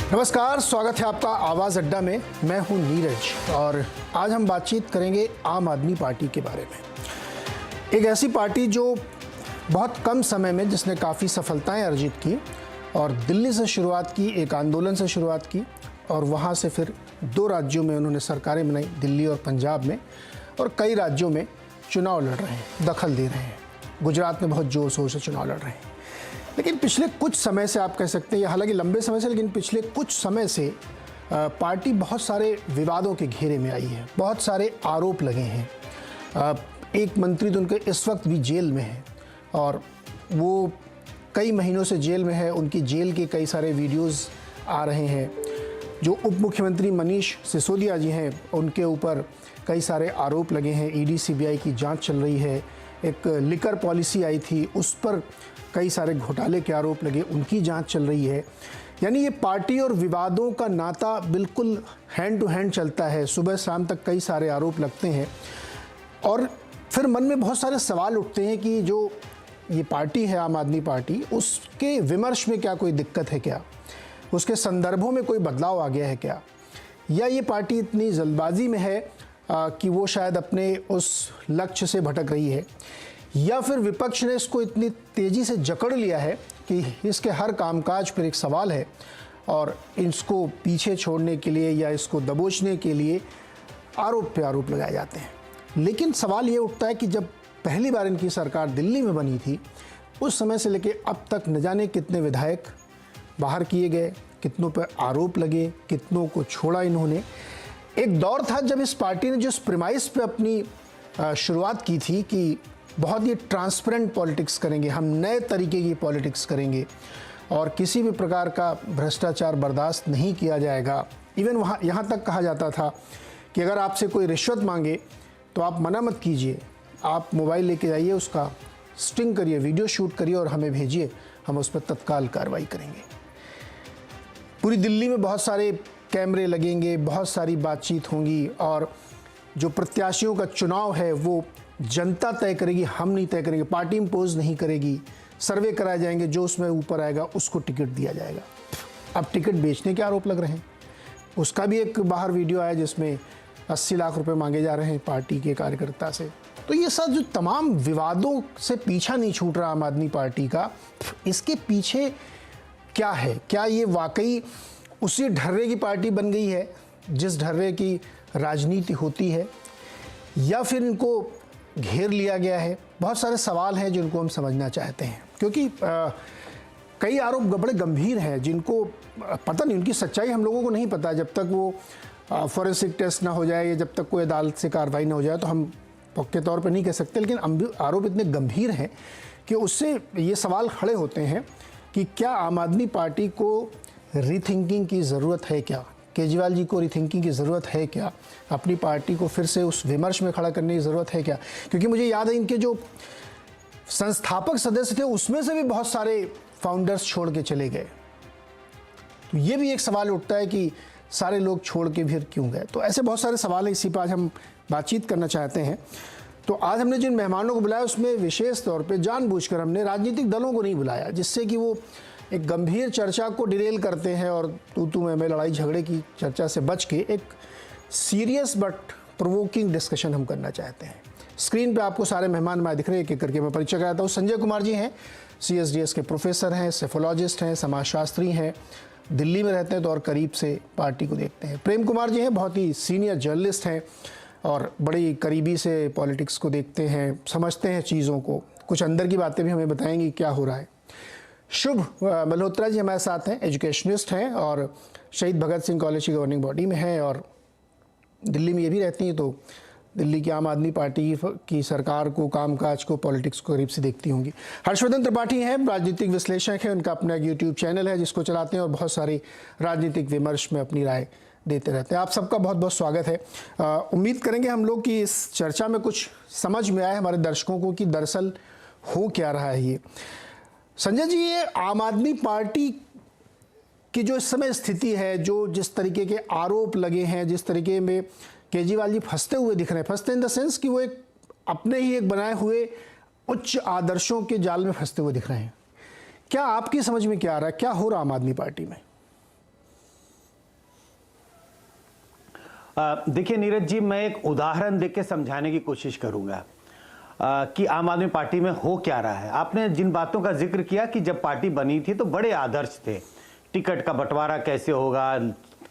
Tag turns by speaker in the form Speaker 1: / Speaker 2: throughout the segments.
Speaker 1: नमस्कार, स्वागत है आपका आवाज़ अड्डा में। मैं हूं नीरज और आज हम बातचीत करेंगे आम आदमी पार्टी के बारे में। एक ऐसी पार्टी जो बहुत कम समय में जिसने काफ़ी सफलताएं अर्जित की और दिल्ली से शुरुआत की, एक आंदोलन से शुरुआत की और वहां से फिर 2 राज्यों में उन्होंने सरकारें बनाई, दिल्ली और पंजाब में, और कई राज्यों में चुनाव लड़ रहे हैं, दखल दे रहे हैं। गुजरात में बहुत जोर शोर से चुनाव लड़ रहे हैं। लेकिन पिछले कुछ समय से आप कह सकते हैं, हालांकि लंबे समय से, लेकिन पिछले कुछ समय से पार्टी बहुत सारे विवादों के घेरे में आई है। बहुत सारे आरोप लगे हैं। एक मंत्री तो उनके इस वक्त भी जेल में है और वो कई महीनों से जेल में है। उनकी जेल के कई सारे वीडियोस आ रहे हैं। जो उप मुख्यमंत्री मनीष सिसोदिया जी हैं, उनके ऊपर कई सारे आरोप लगे हैं। ईडी सीबीआई की जांच चल रही है। एक लिकर पॉलिसी आई थी, उस पर कई सारे घोटाले के आरोप लगे, उनकी जांच चल रही है। यानी ये पार्टी और विवादों का नाता बिल्कुल हैंड टू हैंड चलता है। सुबह शाम तक कई सारे आरोप लगते हैं और फिर मन में बहुत सारे सवाल उठते हैं कि जो ये पार्टी है, आम आदमी पार्टी, उसके विमर्श में क्या कोई दिक्कत है क्या? उसके संदर्भों में कोई बदलाव आ गया है क्या? या ये पार्टी इतनी जल्दबाजी में है कि वो शायद अपने उस लक्ष्य से भटक रही है, या फिर विपक्ष ने इसको इतनी तेज़ी से जकड़ लिया है कि इसके हर कामकाज पर एक सवाल है और इसको पीछे छोड़ने के लिए या इसको दबोचने के लिए आरोप पे आरोप लगाए जाते हैं। लेकिन सवाल ये उठता है कि जब पहली बार इनकी सरकार दिल्ली में बनी थी, उस समय से लेकर अब तक न जाने कितने विधायक बाहर किए गए, कितनों पर आरोप लगे, कितनों को छोड़ा इन्होंने। एक दौर था जब इस पार्टी ने जिस प्रीमाइस पे अपनी शुरुआत की थी कि बहुत ही ट्रांसपेरेंट पॉलिटिक्स करेंगे, हम नए तरीके की पॉलिटिक्स करेंगे और किसी भी प्रकार का भ्रष्टाचार बर्दाश्त नहीं किया जाएगा। इवन वहाँ यहाँ तक कहा जाता था कि अगर आपसे कोई रिश्वत मांगे तो आप मना मत कीजिए, आप मोबाइल लेके जाइए, उसका स्टिंग करिए, वीडियो शूट करिए और हमें भेजिए, हम उस पर तत्काल कार्रवाई करेंगे। पूरी दिल्ली में बहुत सारे कैमरे लगेंगे, बहुत सारी बातचीत होंगी और जो प्रत्याशियों का चुनाव है वो जनता तय करेगी, हम नहीं तय करेंगे। पार्टी इम्पोज नहीं करेगी, सर्वे कराए जाएंगे, जो उसमें ऊपर आएगा उसको टिकट दिया जाएगा। अब टिकट बेचने के आरोप लग रहे हैं। उसका भी एक बाहर वीडियो आया जिसमें 80 लाख रुपए मांगे जा रहे हैं पार्टी के कार्यकर्ता से। तो ये सब जो तमाम विवादों से पीछा नहीं छूट रहा आम आदमी पार्टी का, इसके पीछे क्या है? क्या ये वाकई उसी ढर्रे की पार्टी बन गई है जिस ढर्रे की राजनीति होती है, या फिर इनको घेर लिया गया है? बहुत सारे सवाल हैं जिनको हम समझना चाहते हैं, क्योंकि कई आरोप बड़े गंभीर हैं जिनको पता नहीं, उनकी सच्चाई हम लोगों को नहीं पता। जब तक वो फॉरेंसिक टेस्ट ना हो जाए या जब तक कोई अदालत से कार्रवाई ना हो जाए तो हम पक्के तौर पर नहीं कह सकते। लेकिन आरोप इतने गंभीर हैं कि उससे ये सवाल खड़े होते हैं कि क्या आम आदमी पार्टी को रीथिंकिंग की ज़रूरत है क्या? केजरीवाल जी को रीथिंकिंग की ज़रूरत है क्या? अपनी पार्टी को फिर से उस विमर्श में खड़ा करने की ज़रूरत है क्या? क्योंकि मुझे याद है इनके जो संस्थापक सदस्य थे उसमें से भी बहुत सारे फाउंडर्स छोड़ के चले गए। तो ये भी एक सवाल उठता है कि सारे लोग छोड़ के फिर क्यों गए? तो ऐसे बहुत सारे सवाल हैं, इसी पर आज हम बातचीत करना चाहते हैं। तो आज हमने जिन मेहमानों को बुलाया उसमें विशेष तौर पर जानबूझकर हमने राजनीतिक दलों को नहीं बुलाया, जिससे कि वो एक गंभीर चर्चा को डिरेल करते हैं और तू में लड़ाई झगड़े की चर्चा से बच के एक सीरियस बट प्रोवोकिंग डिस्कशन हम करना चाहते हैं। स्क्रीन पे आपको सारे मेहमान मैं दिख रहे हैं, एक एक करके मैं परिचय कराता हूँ। संजय कुमार जी हैं, CSDS के प्रोफेसर हैं, सेफोलॉजिस्ट हैं, समाजशास्त्री हैं, दिल्ली में रहते हैं तो और करीब से पार्टी को देखते हैं। प्रेम कुमार जी हैं, बहुत ही सीनियर जर्नलिस्ट हैं और बड़ी करीबी से पॉलिटिक्स को देखते हैं, समझते हैं चीज़ों को, कुछ अंदर की बातें भी हमें बताएंगी क्या हो रहा है। शुभ मल्होत्रा जी हमारे साथ हैं, एजुकेशनिस्ट हैं और शहीद भगत सिंह कॉलेज की गवर्निंग बॉडी में हैं और दिल्ली में ये भी रहती हैं, तो दिल्ली की आम आदमी पार्टी की सरकार को, कामकाज को, पॉलिटिक्स को करीब से देखती होंगी। हर्षवर्धन त्रिपाठी हैं, राजनीतिक विश्लेषक हैं, उनका अपना यूट्यूब चैनल है जिसको चलाते हैं और बहुत सारी राजनीतिक विमर्श में अपनी राय देते रहते हैं। आप सबका बहुत बहुत स्वागत है। उम्मीद करेंगे हम लोग कि इस चर्चा में कुछ समझ में आए हमारे दर्शकों को कि दरअसल हो क्या रहा है ये। संजय जी, ये आम आदमी पार्टी की जो इस समय स्थिति है, जो जिस तरीके के आरोप लगे हैं, जिस तरीके में केजरीवाल जी फंसते हुए दिख रहे हैं, फंसते इन द सेंस कि वो एक अपने ही एक बनाए हुए उच्च आदर्शों के जाल में फंसते हुए दिख रहे हैं, क्या आपकी समझ में क्या आ रहा है, क्या हो रहा आम आदमी पार्टी में?
Speaker 2: देखिए नीरज जी, मैं एक उदाहरण देके समझाने की कोशिश करूंगा कि आम आदमी पार्टी में हो क्या रहा है। आपने जिन बातों का जिक्र किया कि जब पार्टी बनी थी तो बड़े आदर्श थे, टिकट का बंटवारा कैसे होगा,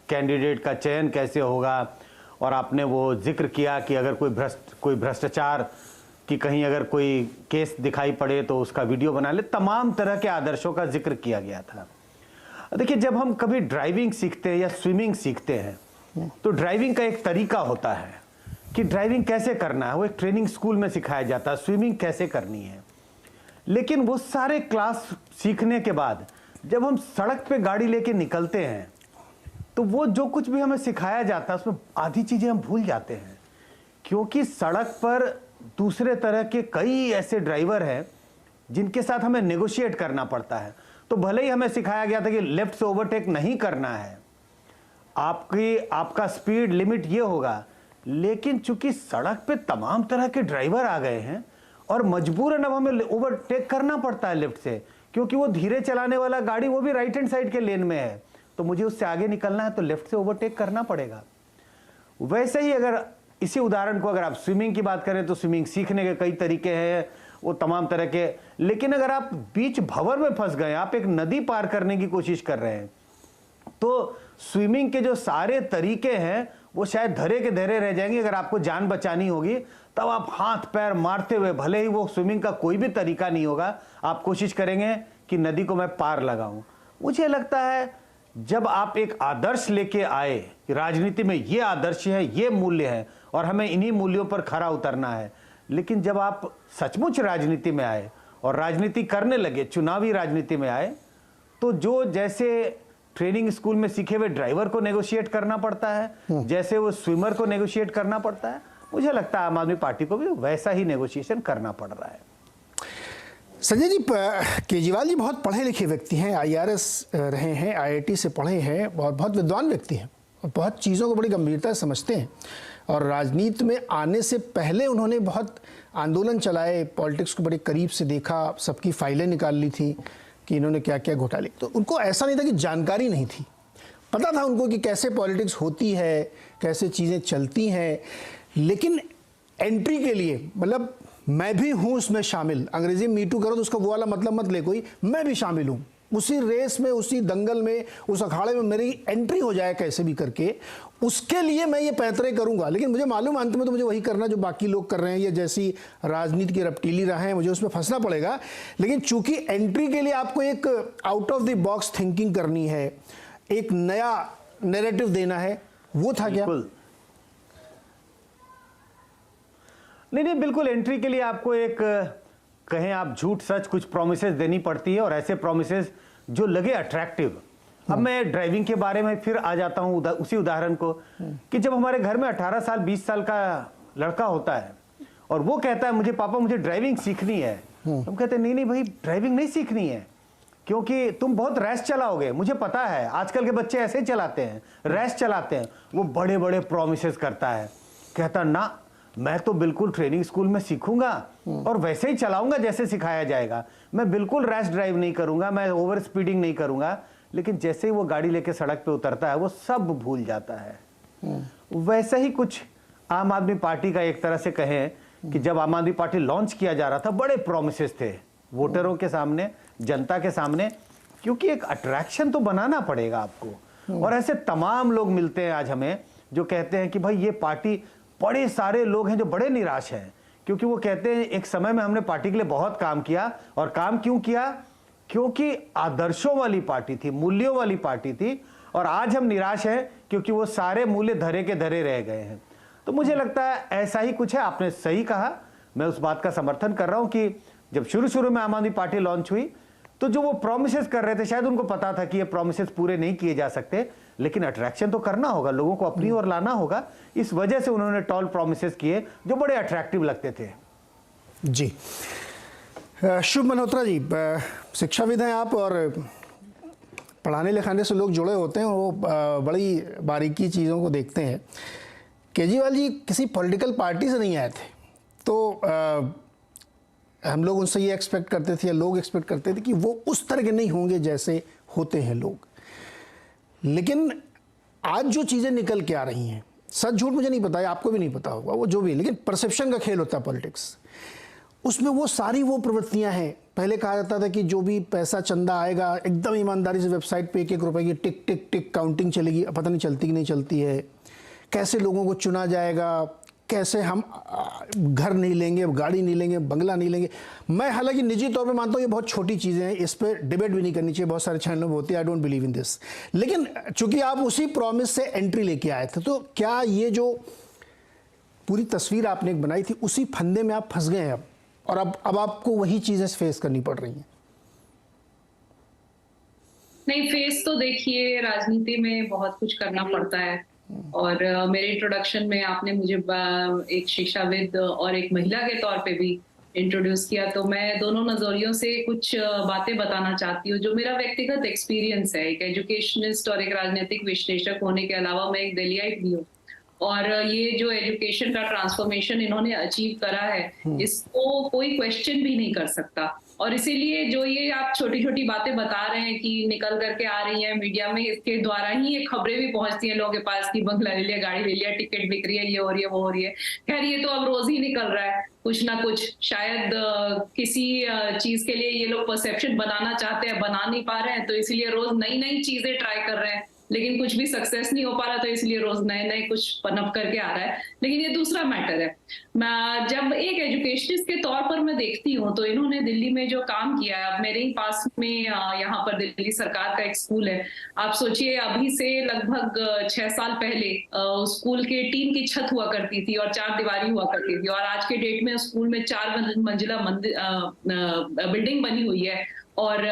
Speaker 2: कैंडिडेट का चयन कैसे होगा, और आपने वो जिक्र किया कि अगर कोई भ्रष्टाचार कि कहीं अगर कोई केस दिखाई पड़े तो उसका वीडियो बना ले, तमाम तरह के आदर्शों का जिक्र किया गया था। देखिए, जब हम कभी ड्राइविंग सीखते हैं या स्विमिंग सीखते हैं तो ड्राइविंग का एक तरीका होता है कि ड्राइविंग कैसे करना है, वो एक ट्रेनिंग स्कूल में सिखाया जाता है, स्विमिंग कैसे करनी है। लेकिन वो सारे क्लास सीखने के बाद जब हम सड़क पे गाड़ी लेके निकलते हैं तो वो जो कुछ भी हमें सिखाया जाता है उसमें आधी चीजें हम भूल जाते हैं, क्योंकि सड़क पर दूसरे तरह के कई ऐसे ड्राइवर हैं जिनके साथ हमें नेगोशिएट करना पड़ता है। तो भले ही हमें सिखाया गया था कि लेफ्ट से ओवरटेक नहीं करना है, आपका स्पीड लिमिट ये होगा, लेकिन चूंकि सड़क पे तमाम तरह के ड्राइवर आ गए हैं और मजबूरन अब हमें ओवरटेक करना पड़ता है लेफ्ट से, क्योंकि वो धीरे चलाने वाला गाड़ी वो भी राइट हैंड साइड के लेन में है, तो मुझे उससे आगे निकलना है तो लेफ्ट से ओवरटेक करना पड़ेगा। वैसे ही अगर इसी उदाहरण को अगर आप स्विमिंग की बात करें तो स्विमिंग सीखने के कई तरीके हैं, वो तमाम तरह के, लेकिन अगर आप बीच भंवर में फंस गए, आप एक नदी पार करने की कोशिश कर रहे हैं, तो स्विमिंग के जो सारे तरीके हैं वो शायद धरे के धरे रह जाएंगे। अगर आपको जान बचानी होगी तब आप हाथ पैर मारते हुए, भले ही वो स्विमिंग का कोई भी तरीका नहीं होगा, आप कोशिश करेंगे कि नदी को मैं पार लगाऊं। मुझे लगता है जब आप एक आदर्श लेके आए, राजनीति में ये आदर्श है, ये मूल्य है और हमें इन्हीं मूल्यों पर खरा उतरना है, लेकिन जब आप सचमुच राजनीति में आए और राजनीति करने लगे, चुनावी राजनीति में आए, तो जो जैसे ट्रेनिंग स्कूल में सीखे हुए ड्राइवर को नेगोशिएट करना पड़ता है, जैसे वो स्विमर को नेगोशिएट करना पड़ता है, मुझे लगता है आम आदमी पार्टी को भी वैसा ही नेगोशिएशन करना पड़ रहा है।
Speaker 1: संजय जी, केजरीवाल जी बहुत पढ़े लिखे व्यक्ति हैं, आईआरएस रहे हैं, आईआईटी से पढ़े हैं और बहुत विद्वान व्यक्ति हैं और बहुत चीज़ों को बड़ी गंभीरता से समझते हैं। और राजनीति में आने से पहले उन्होंने बहुत आंदोलन चलाए, पॉलिटिक्स को बड़े करीब से देखा, सबकी फाइलें निकाल ली थी कि इन्होंने क्या क्या घोटाले। तो उनको ऐसा नहीं था कि जानकारी नहीं थी, पता था उनको कि कैसे पॉलिटिक्स होती है, कैसे चीज़ें चलती हैं। लेकिन एंट्री के लिए, मतलब मैं भी हूँ उसमें शामिल, अंग्रेजी में मीटू करो तो उसका वो वाला मतलब मत ले कोई, मैं भी शामिल हूँ उसी रेस में, उसी दंगल में, उस अखाड़े में मेरी एंट्री हो जाए कैसे भी करके, उसके लिए मैं ये पैंतरे करूंगा। लेकिन मुझे मालूम अंत में तो मुझे वही करना जो बाकी लोग कर रहे हैं, ये जैसी राजनीति की रपटीली राह है, मुझे उसमें फंसना पड़ेगा। लेकिन चूंकि एंट्री के लिए आपको एक out of the box thinking करनी है, एक नया नैरेटिव देना है, वो था क्या?
Speaker 2: नहीं, बिल्कुल एंट्री के लिए आपको एक कहें आप झूठ सच कुछ प्रोमिसेस देनी पड़ती है और ऐसे प्रोमिसेस जो लगे अट्रैक्टिव। अब मैं ड्राइविंग के बारे में फिर आ जाता हूं उसी उदाहरण को कि जब हमारे घर में 18 साल 20 साल का लड़का होता है और वो कहता है मुझे पापा मुझे ड्राइविंग सीखनी है, हम कहते हैं नहीं भाई ड्राइविंग नहीं सीखनी है, क्योंकि तुम बहुत रैश चलाओगे, मुझे पता है आजकल के बच्चे ऐसे ही चलाते हैं, रैश चलाते हैं। वो बड़े बड़े प्रोमिसेस करता है, कहता ना मैं तो बिल्कुल ट्रेनिंग स्कूल में सीखूंगा और वैसे ही चलाऊंगा जैसे सिखाया जाएगा, मैं बिल्कुल रैश ड्राइव नहीं करूंगा, मैं ओवर स्पीडिंग नहीं करूंगा। लेकिन जैसे ही वो गाड़ी लेके सड़क पे उतरता है वो सब भूल जाता है। वैसे ही कुछ आम आदमी पार्टी का एक तरह से कहें कि जब आम आदमी पार्टी लॉन्च किया जा रहा था बड़े प्रोमिसेस थे वोटरों के सामने, जनता के सामने, क्योंकि एक अट्रैक्शन तो बनाना पड़ेगा आपको। और ऐसे तमाम लोग मिलते हैं आज हमें जो कहते हैं कि भाई ये पार्टी, बड़े सारे लोग हैं जो बड़े निराश हैं, क्योंकि वो कहते हैं एक समय में हमने पार्टी के लिए बहुत काम किया, और काम क्यों किया, क्योंकि आदर्शों वाली पार्टी थी, मूल्यों वाली पार्टी थी, और आज हम निराश हैं क्योंकि वो सारे मूल्य धरे के धरे रह गए हैं। तो मुझे लगता है ऐसा ही कुछ है, आपने सही कहा, मैं उस बात का समर्थन कर रहा हूं कि जब शुरू में आम आदमी पार्टी लॉन्च हुई तो जो वो प्रोमिसेस कर रहे थे शायद उनको पता था कि ये प्रोमिसेस पूरे नहीं किए जा सकते, लेकिन अट्रैक्शन तो करना होगा, लोगों को अपनी ओर लाना होगा, इस वजह से उन्होंने टॉल प्रोमिसेस किए जो बड़े अट्रैक्टिव लगते थे।
Speaker 1: जी, शुभ मल्होत्रा जी, शिक्षाविद हैं आप और पढ़ाने लिखाने से लोग जुड़े होते हैं, वो बड़ी बारीकी चीज़ों को देखते हैं। केजरीवाल जी किसी पॉलिटिकल पार्टी से नहीं आए थे, तो हम लोग उनसे ये एक्सपेक्ट करते थे या लोग एक्सपेक्ट करते थे कि वो उस तरह के नहीं होंगे जैसे होते हैं लोग। लेकिन आज जो चीज़ें निकल के आ रही हैं, सच झूठ मुझे नहीं पता है, आपको भी नहीं पता होगा, वो जो भी, लेकिन परसेप्शन का खेल होता है पॉलिटिक्स। उसमें वो सारी वो प्रवृत्तियां हैं। पहले कहा जाता था कि जो भी पैसा चंदा आएगा एकदम ईमानदारी से वेबसाइट पे 1-1 रुपए की टिक टिक टिक काउंटिंग चलेगी, पता नहीं चलती कि नहीं चलती है। कैसे लोगों को चुना जाएगा, कैसे हम घर नहीं लेंगे, गाड़ी नहीं लेंगे, बंगला नहीं लेंगे। मैं हालांकि निजी तौर पे मानता हूँ ये बहुत छोटी चीज़ें हैं, इस पर डिबेट भी नहीं करनी चाहिए, बहुत सारे चैनल होते हैं, I don't believe in this. लेकिन चूंकि आप उसी प्रॉमिस से एंट्री लेके आए थे, तो क्या ये जो पूरी तस्वीर आपने एक बनाई थी उसी फंदे में आप फंस गए हैं अब, और अब आपको वही चीज़ें फेस करनी पड़ रही हैं?
Speaker 3: नहीं, फेस तो देखिए राजनीति में बहुत कुछ करना पड़ता है। और मेरे इंट्रोडक्शन में आपने मुझे एक शिक्षाविद और एक महिला के तौर पे भी इंट्रोड्यूस किया, तो मैं दोनों नजरियों से कुछ बातें बताना चाहती हूँ जो मेरा व्यक्तिगत एक्सपीरियंस है। एक एजुकेशनिस्ट और एक राजनीतिक विश्लेषक होने के अलावा मैं एक दिल्लीइट भी हूँ, और ये जो एजुकेशन का ट्रांसफॉर्मेशन इन्होंने अचीव करा है, इसको कोई क्वेश्चन भी नहीं कर सकता। और इसीलिए जो ये आप छोटी छोटी बातें बता रहे हैं कि निकल करके आ रही हैं मीडिया में, इसके द्वारा ही ये खबरें भी पहुंचती हैं लोगों के पास कि बंगला ले लिया, गाड़ी ले लिया, टिकट बिक रही है, ये हो रही है, वो हो रही है। खैर, ये तो अब रोज ही निकल रहा है कुछ ना कुछ। शायद किसी चीज के लिए ये लोग परसेप्शन बनाना चाहते हैं, बना नहीं पा रहे हैं, तो इसीलिए रोज नई नई चीजें ट्राई कर रहे हैं, लेकिन कुछ भी सक्सेस नहीं हो पा रहा, तो इसलिए रोज नए नए कुछ पनप करके आ रहा है। लेकिन ये दूसरा मैटर है। मैं जब एक एजुकेशनिस्ट के तौर पर मैं देखती हूँ, तो इन्होंने दिल्ली में जो काम किया है, अब मेरे ही पास में यहाँ पर दिल्ली सरकार का एक स्कूल है। आप सोचिए, अभी से लगभग 6 साल पहले स्कूल के टीन की छत हुआ करती थी और 4 दीवारी हुआ करती थी, और आज के डेट में स्कूल में 4 मंजिला बिल्डिंग बनी हुई है, और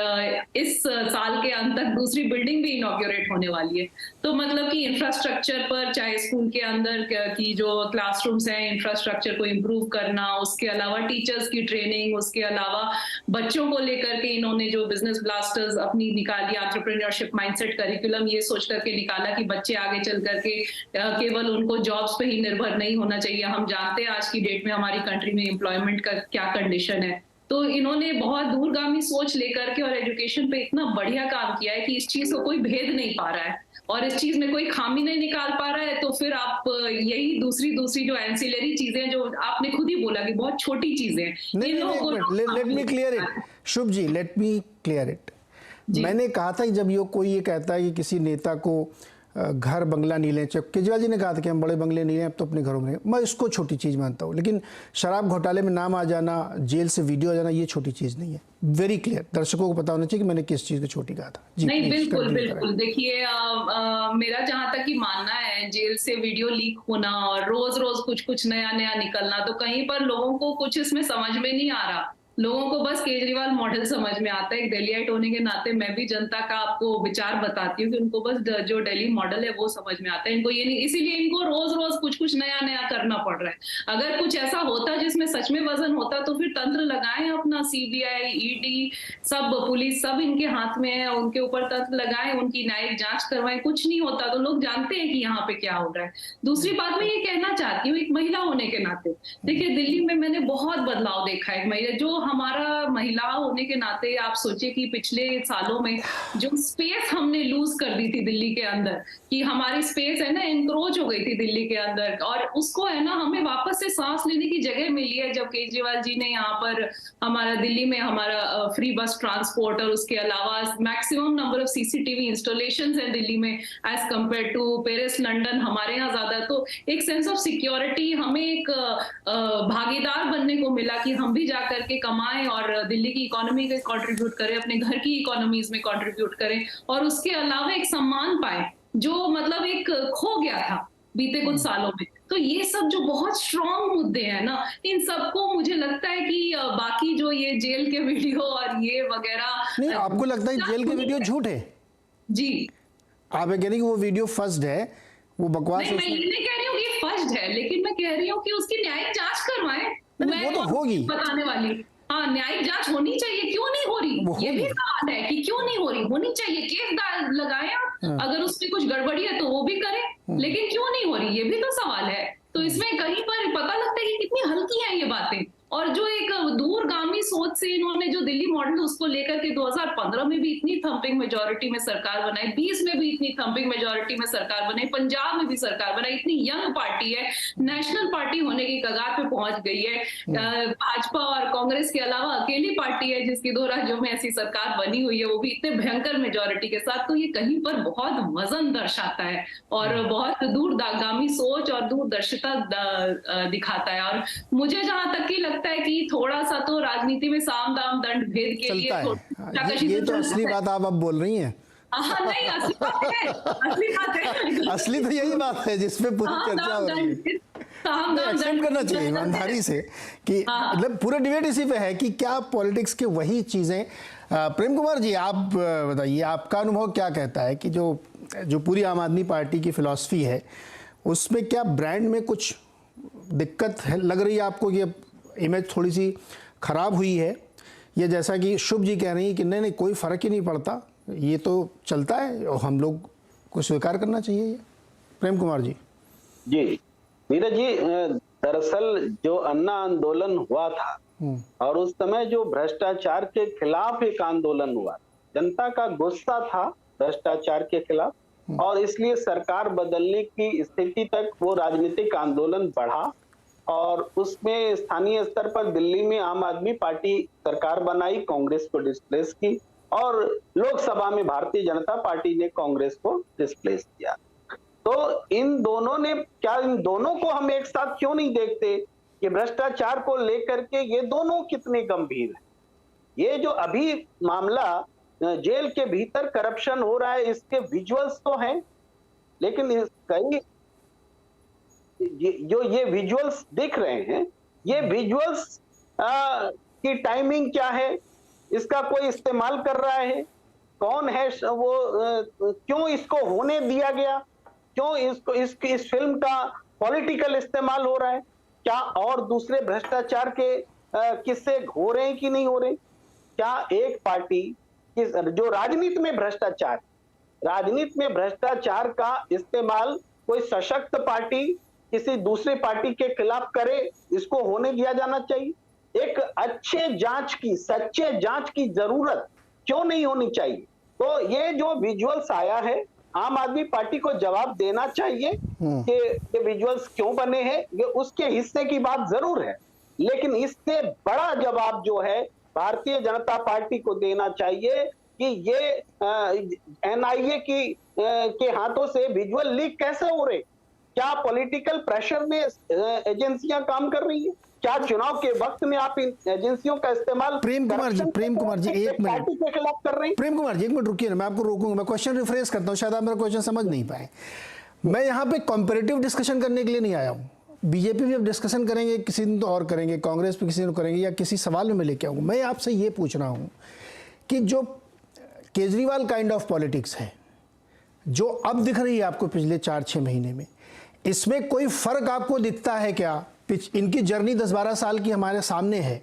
Speaker 3: इस साल के अंत तक दूसरी बिल्डिंग भी इनॉग्रेट होने वाली है। तो मतलब कि इंफ्रास्ट्रक्चर पर, चाहे स्कूल के अंदर की जो क्लासरूम्स हैं, इंफ्रास्ट्रक्चर को इम्प्रूव करना, उसके अलावा टीचर्स की ट्रेनिंग, उसके अलावा बच्चों को लेकर के इन्होंने जो बिजनेस ब्लास्टर्स अपनी निकाली, एंटरप्रेन्योरशिप माइंडसेट करिकुलम ये सोच करके निकाला कि बच्चे आगे चल करके केवल उनको जॉब्स पे ही निर्भर नहीं होना चाहिए। हम जानते हैं आज की डेट में हमारी कंट्री में एम्प्लॉयमेंट का क्या कंडीशन है। तो इन्होंने बहुत दूरगामी सोच लेकर के और एजुकेशन पे इतना बढ़िया काम किया है कि इस चीज को कोई भेद नहीं पा रहा है, और इस चीज में कोई खामी नहीं निकाल पा रहा है। तो फिर आप यही दूसरी जो एंसिलरी चीजें, जो आपने खुद ही बोला कि बहुत छोटी चीजें,
Speaker 1: let me clear it Shubh ji, let me clear it. मैंने कहा था कि जब कोई ये कहता है कि किसी नेता को घर बंगला नहीं लें, केजरीवाल जी ने कहा था कि हम बड़े बंगले नहीं हैं, अब तो अपने घरों में, मैं इसको छोटी चीज़ मानता हूँ। लेकिन शराब घोटाले में नाम आ जाना, जेल से वीडियो आ जाना, ये छोटी चीज़ नहीं है। वेरी क्लियर, दर्शकों को पता होना चाहिए कि मैंने किस चीज़ को छोटी कहा था। जी,
Speaker 3: नहीं, बिल्कुल बिल्कुल। देखिए, मेरा जहां तक कि मानना है, जेल से वीडियो लीक होना और रोज रोज कुछ नया नया निकलना, तो कहीं पर लोगों को कुछ इसमें समझ में नहीं आ रहा। लोगों को बस केजरीवाल मॉडल समझ में आता है। एक दिल्लीइट होने के नाते मैं भी जनता का आपको विचार बताती हूँ कि उनको बस जो दिल्ली मॉडल है वो समझ में आता है। इनको ये नहीं, इसीलिए इनको रोज रोज कुछ नया नया करना पड़ रहा है। अगर कुछ ऐसा होता जिसमें सच में वजन होता, तो फिर तंत्र लगाएं अपना, सीबीआई, ईडी, सब पुलिस, सब इनके हाथ में है, उनके ऊपर तंत्र लगाएं, उनकी न्यायिक जांच करवाएं। कुछ नहीं होता तो लोग जानते हैं कि यहाँ पे क्या हो रहा है। दूसरी बात मैं ये कहना चाहती हूँ, एक महिला होने के नाते, देखिए दिल्ली में मैंने बहुत बदलाव देखा है। एक महिला, जो हमारा महिला होने के नाते आप सोचिए कि पिछले सालों में जो स्पेस हमने लूज कर दी थी दिल्ली के अंदर, कि हमारी स्पेस है ना एनक्रोच हो गई थी दिल्ली के अंदर, और उसको है ना हमें वापस से सांस लेने की जगह मिली है जब केजरीवाल जी ने यहाँ पर हमारा दिल्ली में हमारा फ्री बस ट्रांसपोर्ट, और उसके अलावा maximum number of CCTV installations है दिल्ली में as compare to Paris, London, हमारे यहाँ ज्यादा। तो एक सेंस ऑफ सिक्योरिटी, हमें एक भागीदार बनने को मिला कि हम भी जाकर के कमाएं और दिल्ली की इकोनॉमी को कंट्रीब्यूट करें, अपने घर की इकोनॉमीज में कंट्रीब्यूट करें, और उसके अलावा एक सम्मान पाए जो मतलब एक खो गया था बीते कुछ सालों में। तो ये सब जो बहुत स्ट्रॉन्ग मुद्दे हैं ना, इन सबको मुझे लगता है कि बाकी जो ये जेल के वीडियो और ये वगैरह,
Speaker 1: नहीं, आपको लगता है जेल के वीडियो झूठ है?
Speaker 3: जी,
Speaker 1: आप कह रही कि वो वीडियो फर्स्ट है, वो बकवास
Speaker 3: नहीं, मैं ये नहीं कह रही हूँ कि फर्स्ट है, लेकिन मैं कह रही हूँ कि उसकी न्यायिक जांच करवाएं।
Speaker 1: वो तो होगी
Speaker 3: बताने वाली, हाँ, न्यायिक जांच होनी चाहिए। क्यों नहीं हो रही, ये भी सवाल है कि क्यों नहीं हो रही, होनी चाहिए। केस लगाएं आप, अगर उसमें कुछ गड़बड़ी है तो वो भी करें, लेकिन क्यों नहीं हो रही, ये भी तो सवाल है। तो इसमें कहीं पर पता लगता है कि कितनी हल्की हैं ये बातें, और जो एक दूरगामी सोच से इन्होंने जो दिल्ली मॉडल उसको लेकर के 2015 में भी इतनी थम्पिंग मेजॉरिटी में सरकार बनाई, 20 में भी इतनी थम्पिंग मेजॉरिटी में सरकार बनाई, पंजाब में भी सरकार बनाई, इतनी यंग पार्टी है, नेशनल पार्टी होने की कगार पे पहुंच गई है। भाजपा और कांग्रेस के अलावा अकेली पार्टी है जिसकी 2 राज्यों में ऐसी सरकार बनी हुई है, वो भी इतने भयंकर मेजॉरिटी के साथ। तो ये कहीं पर बहुत वजन दर्शाता है और बहुत दूरगामी सोच और दूरदर्शिता दिखाता है। और मुझे जहां तक की लगता है कि थोड़ा सा तो राजनीति में साम दाम दंड भेद के लिए
Speaker 1: ये तो असली बात आप अब बोल रही हैं।
Speaker 3: नहीं, असली बात है, असली बात है।
Speaker 1: असली तो यही बात है जिसपे पूरी चर्चा हो रही है। एक्सेप्ट करना चाहिए ईमानदारी से कि मतलब पूरा डिबेट इसी पे है कि क्या पॉलिटिक्स के वही चीजें। प्रेम कुमार जी, आप बताइए, आपका अनुभव क्या कहता है कि जो पूरी आम आदमी पार्टी की फिलॉसफी है उसमें क्या ब्रांड में कुछ दिक्कत है, लग रही है आपको कि इमेज थोड़ी सी खराब हुई है, या जैसा कि शुभ जी कह रही है कि नहीं कोई फर्क ही नहीं पड़ता, ये तो चलता है और हम लोग को स्वीकार करना चाहिए ये? प्रेम कुमार जी।
Speaker 4: जी नीरज जी, दरअसल जो अन्ना आंदोलन हुआ था और उस समय जो भ्रष्टाचार के खिलाफ एक आंदोलन हुआ, जनता का गुस्सा था भ्रष्टाचार के खिलाफ, और इसलिए सरकार बदलने की स्थिति तक वो राजनीतिक आंदोलन बढ़ा और उसमें स्थानीय स्तर पर दिल्ली में आम आदमी पार्टी सरकार बनाई, कांग्रेस को डिस्प्लेस की, और लोकसभा में भारतीय जनता पार्टी ने कांग्रेस को डिस्प्लेस किया। तो इन दोनों को हम एक साथ क्यों नहीं देखते कि भ्रष्टाचार को लेकर के ये दोनों कितने गंभीर हैं। ये जो अभी मामला जेल के भीतर करप्शन हो रहा है, इसके विजुअल्स तो हैं, लेकिन कई जो ये विजुअल्स दिख रहे हैं, ये विजुअल्स की टाइमिंग क्या है, इसका कोई इस्तेमाल कर रहा है, कौन है वो, क्यों इसको होने दिया गया, क्यों इस फिल्म का पॉलिटिकल इस्तेमाल हो रहा है, क्या और दूसरे भ्रष्टाचार के किस्से हो रहे हैं कि नहीं हो रहे? क्या एक पार्टी जो राजनीति में भ्रष्टाचार का इस्तेमाल कोई सशक्त पार्टी किसी दूसरी पार्टी के खिलाफ करे, इसको होने दिया जाना चाहिए? एक सच्चे जांच की जरूरत क्यों नहीं होनी चाहिए? तो ये जो विजुअल्स आया है, आम आदमी पार्टी को जवाब देना चाहिए कि ये विजुअल्स क्यों बने हैं, ये उसके हिस्से की बात जरूर है, लेकिन इससे बड़ा जवाब जो है भारतीय जनता पार्टी को देना चाहिए कि ये एनआईए के हाथों से विजुअल लीक कैसे हो रहे, क्या पॉलिटिकल प्रेशर में एजेंसियां काम कर रही है, क्या चुनाव के वक्त में आप इन एजेंसियों का इस्तेमाल
Speaker 1: प्रेम कुमार जी एक मिनट
Speaker 4: के खिलाफ कर रहे हैं?
Speaker 1: प्रेम कुमार जी एक मिनट रुकिए ना, मैं आपको रोकूंगा, मैं क्वेश्चन रिफ्रेश करता हूँ, शायद आप मेरा क्वेश्चन समझ नहीं पाए। मैं यहाँ पे कंपैरेटिव डिस्कशन करने के लिए नहीं आया हूँ। बीजेपी भी अब डिस्कशन करेंगे, किसी दिन तो और करेंगे, कांग्रेस पे किसी दिन करेंगे, या किसी सवाल में मैं लेके आऊँगा। मैं आपसे ये पूछ रहा हूँ कि जो केजरीवाल काइंड ऑफ पॉलिटिक्स है जो अब दिख रही है आपको पिछले 4-6 महीने में, इसमें कोई फर्क आपको दिखता है क्या? इनकी जर्नी 10-12 साल की हमारे सामने है,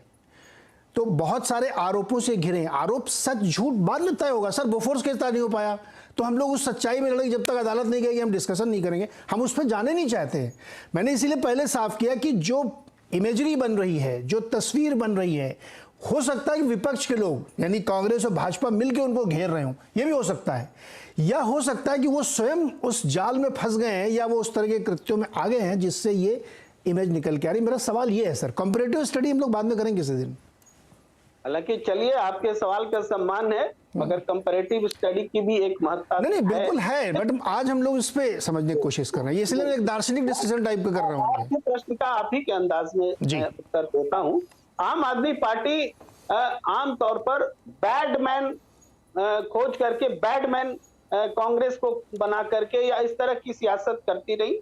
Speaker 1: तो बहुत सारे आरोपों से घिरे, आरोप सच झूठ बाद में तय होगा। सर बोफोर्स केस तय नहीं हो पाया तो हम लोग उस सच्चाई में लड़ेंगे, जब तक अदालत नहीं कहेगी हम डिस्कशन नहीं करेंगे, हम उस पर जाने नहीं चाहते हैं। मैंने इसीलिए पहले साफ किया कि जो इमेजरी बन रही है, जो तस्वीर बन रही है, हो सकता है कि विपक्ष के लोग यानी कांग्रेस और भाजपा मिलकर उनको घेर रहे हों, यह भी हो सकता है, या हो सकता है कि वो स्वयं उस जाल में फंस गए हैं या वो उस तरह के कृत्यों में आ गए हैं जिससे ये इमेज निकल के आ रही। मेरा सवाल ये है सर, कंपैरेटिव स्टडी हम लोग बाद में करेंगे किसी दिन।
Speaker 4: हालांकि चलिए, आपके सवाल का सम्मान है, मगर कंपैरेटिव स्टडी की भी एक महत्ता
Speaker 1: नहीं बिल्कुल है, बट आज हम लोग इस पे समझने की कोशिश कर रहे हैं, इसलिए मैं एक दार्शनिक डिस्कशन टाइप का कर रहा हूँ।
Speaker 4: आपके प्रश्न का आप ही के अंदाज में उत्तर देता हूँ। आम आदमी पार्टी आमतौर पर बैडमैन खोज करके बैडमैन कांग्रेस को बना करके या इस तरह की सियासत करती रही,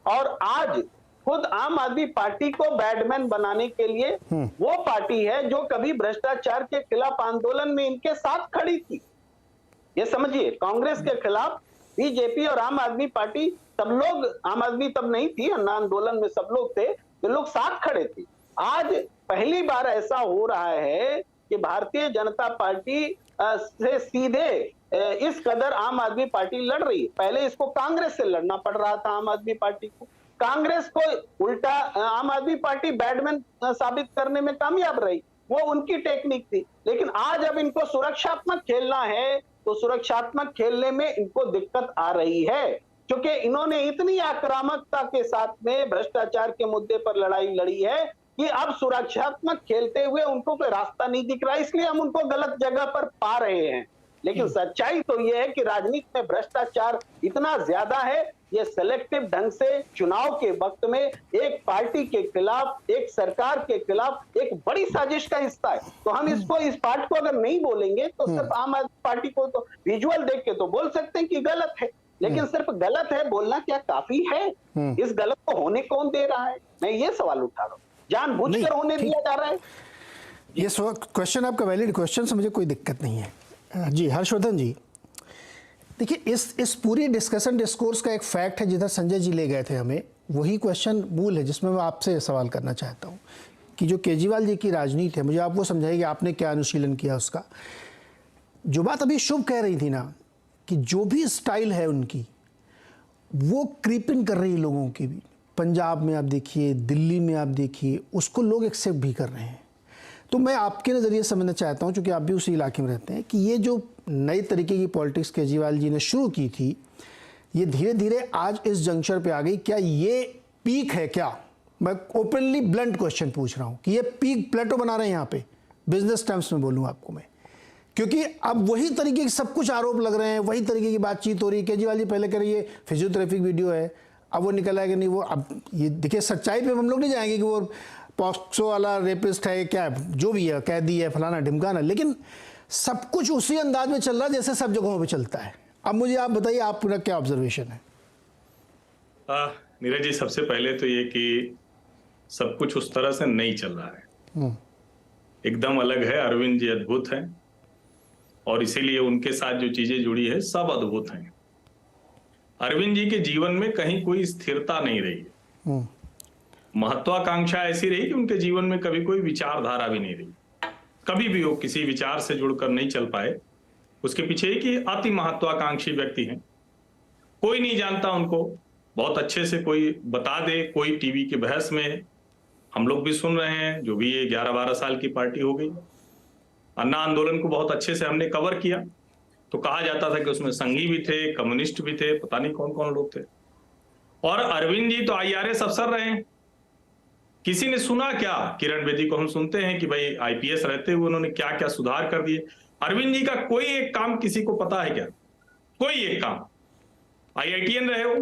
Speaker 4: और आज खुद आम आदमी पार्टी को बैडमैन बनाने के लिए वो पार्टी है जो कभी भ्रष्टाचार के खिलाफ आंदोलन में इनके साथ खड़ी थी। ये समझिए, कांग्रेस के खिलाफ बीजेपी और आम आदमी पार्टी, सब लोग, आम आदमी तब नहीं थी, अन्ना आंदोलन में सब लोग थे, ये लोग साथ खड़े थे। आज पहली बार ऐसा हो रहा है कि भारतीय जनता पार्टी से सीधे इस कदर आम आदमी पार्टी लड़ रही है। पहले इसको कांग्रेस से लड़ना पड़ रहा था आम आदमी पार्टी को, कांग्रेस को उल्टा आम आदमी पार्टी बैटमैन साबित करने में कामयाब रही, वो उनकी टेक्निक थी। लेकिन आज अब इनको सुरक्षात्मक खेलना है तो सुरक्षात्मक खेलने में इनको दिक्कत आ रही है, क्योंकि इन्होंने इतनी आक्रामकता के साथ में भ्रष्टाचार के मुद्दे पर लड़ाई लड़ी है कि अब सुरक्षात्मक खेलते हुए उनको कोई रास्ता नहीं दिख रहा, इसलिए हम उनको गलत जगह पर पा रहे हैं। लेकिन सच्चाई तो यह है कि राजनीति में भ्रष्टाचार इतना ज्यादा है, ये सेलेक्टिव ढंग से चुनाव के वक्त में एक पार्टी के खिलाफ, एक सरकार के खिलाफ एक बड़ी साजिश का हिस्सा है। तो हम इस पार्ट को अगर नहीं बोलेंगे तो सिर्फ आम आदमी पार्टी को तो विजुअल देख के तो बोल सकते हैं कि गलत है, लेकिन सिर्फ गलत है बोलना क्या काफी है? इस गलत को होने कौन दे रहा है? मैं ये सवाल उठा रहा हूँ, जानबूझकर होने दिया जा रहा है?
Speaker 1: ये क्वेश्चन आपका वैलिड क्वेश्चन से मुझे कोई दिक्कत नहीं है। जी हर्षवर्धन जी, देखिए इस पूरी डिस्कोर्स का एक फैक्ट है, जिधर संजय जी ले गए थे हमें, वही क्वेश्चन मूल है जिसमें मैं आपसे सवाल करना चाहता हूँ कि जो केजरीवाल जी की राजनीति है, मुझे आप वो समझाइए कि आपने क्या अनुशीलन किया उसका। जो बात अभी शुभ कह रही थी ना कि जो भी स्टाइल है उनकी वो क्रीपिंग कर रही है लोगों की भी, पंजाब में आप देखिए, दिल्ली में आप देखिए, उसको लोग एक्सेप्ट भी कर रहे हैं। तो मैं आपके नज़रिए समझना चाहता हूं, क्योंकि आप भी उसी इलाके में रहते हैं, कि ये जो नई तरीके की पॉलिटिक्स केजरीवाल जी ने शुरू की थी, ये धीरे धीरे आज इस जंक्शन पे आ गई। क्या ये पीक है? क्या मैं ओपनली ब्लंट क्वेश्चन पूछ रहा हूँ कि ये पीक प्लेटो बना रहे हैं यहाँ पे, बिजनेस टर्म्स में बोलूँ आपको मैं, क्योंकि अब वही तरीके के सब कुछ आरोप लग रहे हैं, वही तरीके की बातचीत हो रही है। केजरीवाल जी पहले कह रही है फिजियोथेरेपी वीडियो है, अब वो निकला है कि नहीं, वो अब ये देखिए सच्चाई पे हम लोग नहीं जाएंगे कि वो पॉक्सो वाला रेपिस्ट है, क्या जो भी है, कैदी है, फलाना ढिमकाना, लेकिन सब कुछ उसी अंदाज में चल रहा है जैसे सब जगहों पे चलता है। अब मुझे आप बताइए, आप पूरा क्या ऑब्जर्वेशन है?
Speaker 5: नीरज जी, सबसे पहले तो ये कि सब कुछ उस तरह से नहीं चल रहा है, एकदम अलग है। अरविंद जी अद्भुत हैं और इसीलिए उनके साथ जो चीजें जुड़ी है सब अद्भुत हैं। अरविंद जी के जीवन में कहीं कोई स्थिरता नहीं रही है, महत्वाकांक्षा ऐसी रही कि उनके जीवन में कभी कोई विचारधारा भी नहीं रही, कभी भी वो किसी विचार से जुड़कर नहीं चल पाए। उसके पीछे कि अति महत्वाकांक्षी व्यक्ति हैं, कोई नहीं जानता उनको, बहुत अच्छे से कोई बता दे, कोई टीवी की बहस में हम लोग भी सुन रहे हैं, जो भी ये 11-12 साल की पार्टी हो गई। अन्ना आंदोलन को बहुत अच्छे से हमने कवर किया, तो कहा जाता था कि उसमें संघी भी थे, कम्युनिस्ट भी थे, पता नहीं कौन कौन लोग थे। और अरविंद जी तो IRS अफसर रहे हैं, किसी ने सुना क्या? किरण बेदी को हम सुनते हैं कि भाई IPS रहते हुए उन्होंने क्या क्या सुधार कर दिए। अरविंद जी का कोई एक काम किसी को पता है क्या? कोई एक काम? IITN रहे हो,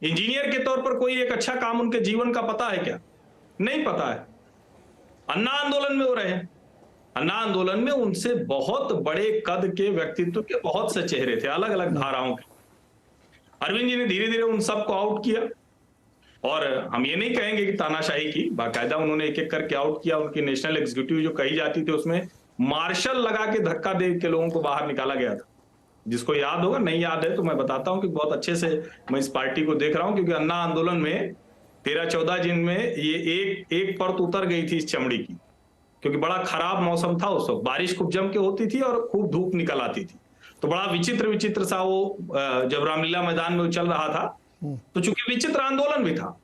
Speaker 5: इंजीनियर के तौर पर कोई एक अच्छा काम उनके जीवन का पता है क्या? नहीं पता है। अन्ना आंदोलन में वो रहे, अन्ना आंदोलन में उनसे बहुत बड़े कद के व्यक्तित्व के बहुत से चेहरे थे, अलग अलग धाराओं के। अरविंद जी ने धीरे धीरे उन सबको आउट किया, और हम ये नहीं कहेंगे कि तानाशाही की, बाकायदा उन्होंने एक एक करके आउट किया। उनकी नेशनल एग्जीक्यूटिव जो कही जाती थी उसमें मार्शल लगा के धक्का दे के लोगों को बाहर निकाला गया था। जिसको याद होगा, नहीं याद है तो मैं बताता हूं कि बहुत अच्छे से मैं इस पार्टी को देख रहा हूं, क्योंकि अन्ना आंदोलन में 13-14 दिन में ये एक परत उतर गई थी इस चमड़ी की, क्योंकि बड़ा खराब मौसम था उस वक्त, बारिश खूब जम के होती थी और खूब धूप निकल आती थी। तो बड़ा विचित्र सा वो जब रामलीला मैदान में चल रहा था, तो चूंकि विचित्र आंदोलन भी था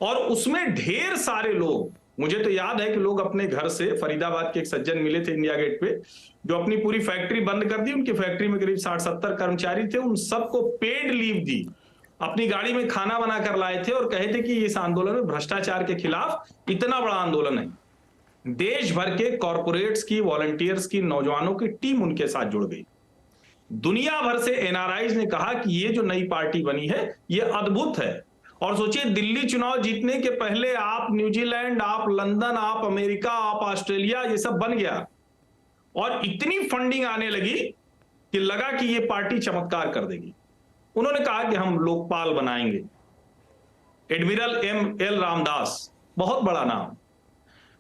Speaker 5: और उसमें ढेर सारे लोग, मुझे तो याद है कि लोग अपने घर से, फरीदाबाद के एक सज्जन मिले थे इंडिया गेट पे, जो अपनी पूरी फैक्ट्री बंद कर दी, उनकी फैक्ट्री में करीब 60-70 कर्मचारी थे, उन सबको पेड लीव दी, अपनी गाड़ी में खाना बनाकर लाए थे और कहे थे कि इस आंदोलन में भ्रष्टाचार के खिलाफ इतना बड़ा आंदोलन है। देश भर के कॉर्पोरेट्स की, वॉलंटियर्स की, नौजवानों की टीम उनके साथ जुड़ गई। दुनिया भर से NRIs ने कहा कि ये जो नई पार्टी बनी है ये अद्भुत है। और सोचिए, दिल्ली चुनाव जीतने के पहले आप न्यूजीलैंड, आप लंदन, आप अमेरिका, आप ऑस्ट्रेलिया, ये सब बन गया और इतनी फंडिंग आने लगी कि लगा कि ये पार्टी चमत्कार कर देगी। उन्होंने कहा कि हम लोकपाल बनाएंगे। एडमिरल ML रामदास, बहुत बड़ा नाम,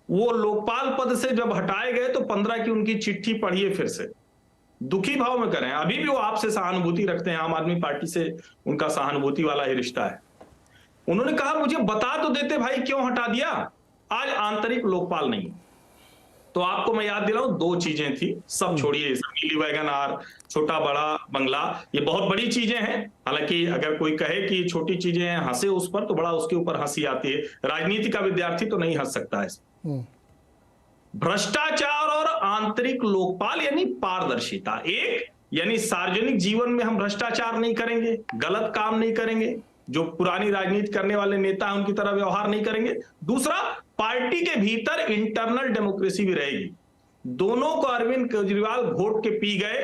Speaker 5: वो लोकपाल पद से जब हटाए गए तो 15 की उनकी चिट्ठी पढ़िए, फिर से दुखी भाव में करें। अभी भी वो आपसे सहानुभूति रखते हैं, आम आदमी पार्टी से उनका सहानुभूति वाला ही रिश्ता है। उन्होंने कहा मुझे बता तो देते भाई क्यों हटा दिया। आज आंतरिक लोकपाल नहीं, तो आपको मैं याद दिलाऊं, 2 चीजें थी, सब छोड़िए, सब नीली वैगन आर, छोटा बड़ा बंगला, ये बहुत बड़ी चीजें हैं। हालांकि अगर कोई कहे कि छोटी चीजें हैं, हंसे उस पर, तो बड़ा उसके ऊपर हंसी आती है। राजनीति का विद्यार्थी तो नहीं हंस सकता है। भ्रष्टाचार और आंतरिक लोकपाल यानी पारदर्शिता। एक यानी सार्वजनिक जीवन में हम भ्रष्टाचार नहीं करेंगे, गलत काम नहीं करेंगे, जो पुरानी राजनीति करने वाले नेता हैं उनकी तरह व्यवहार नहीं करेंगे। दूसरा, पार्टी के भीतर इंटरनल डेमोक्रेसी भी रहेगी। दोनों को अरविंद केजरीवाल घोट के पी गए।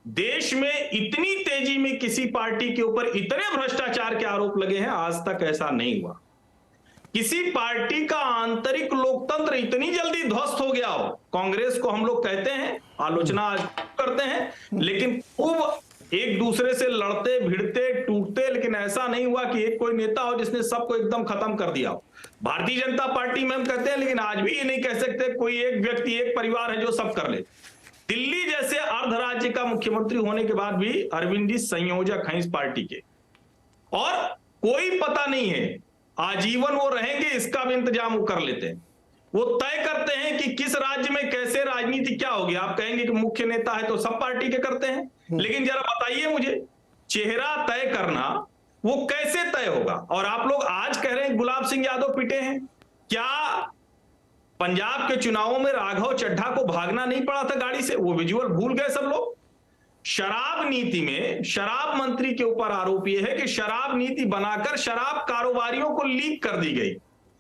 Speaker 5: देश में इतनी तेजी में किसी पार्टी के ऊपर इतने भ्रष्टाचार के आरोप लगे हैं, आज तक ऐसा नहीं हुआ। किसी पार्टी का आंतरिक लोकतंत्र इतनी जल्दी ध्वस्त हो गया हो। कांग्रेस को हम लोग कहते हैं, आलोचना आज करते हैं, लेकिन खूब एक दूसरे से लड़ते भिड़ते टूटते, लेकिन ऐसा नहीं हुआ कि एक कोई नेता हो जिसने सबको एकदम खत्म कर दिया हो। भारतीय जनता पार्टी में हम कहते हैं, लेकिन आज भी ये नहीं कह सकते कोई एक व्यक्ति एक परिवार है जो सब कर ले। दिल्ली जैसे अर्ध राज्य का मुख्यमंत्री होने के बाद भी अरविंद जी संयोजक हैं इस पार्टी के, और कोई पता नहीं है आजीवन वो रहेंगे, इसका भी इंतजाम वो कर लेते हैं। वो तय करते हैं कि किस राज्य में कैसे राजनीति क्या होगी। आप कहेंगे कि मुख्य नेता है तो सब पार्टी के करते हैं, लेकिन जरा बताइए मुझे, चेहरा तय करना वो कैसे तय होगा? और आप लोग आज कह रहे हैं गुलाब सिंह यादव पिटे हैं, क्या पंजाब के चुनावों में राघव चड्ढा को भागना नहीं पड़ा था गाड़ी से? वो विजुअल भूल गए सब लोग। शराब नीति में शराब मंत्री के ऊपर आरोप यह है कि शराब नीति बनाकर शराब कारोबारियों को लीक कर दी गई।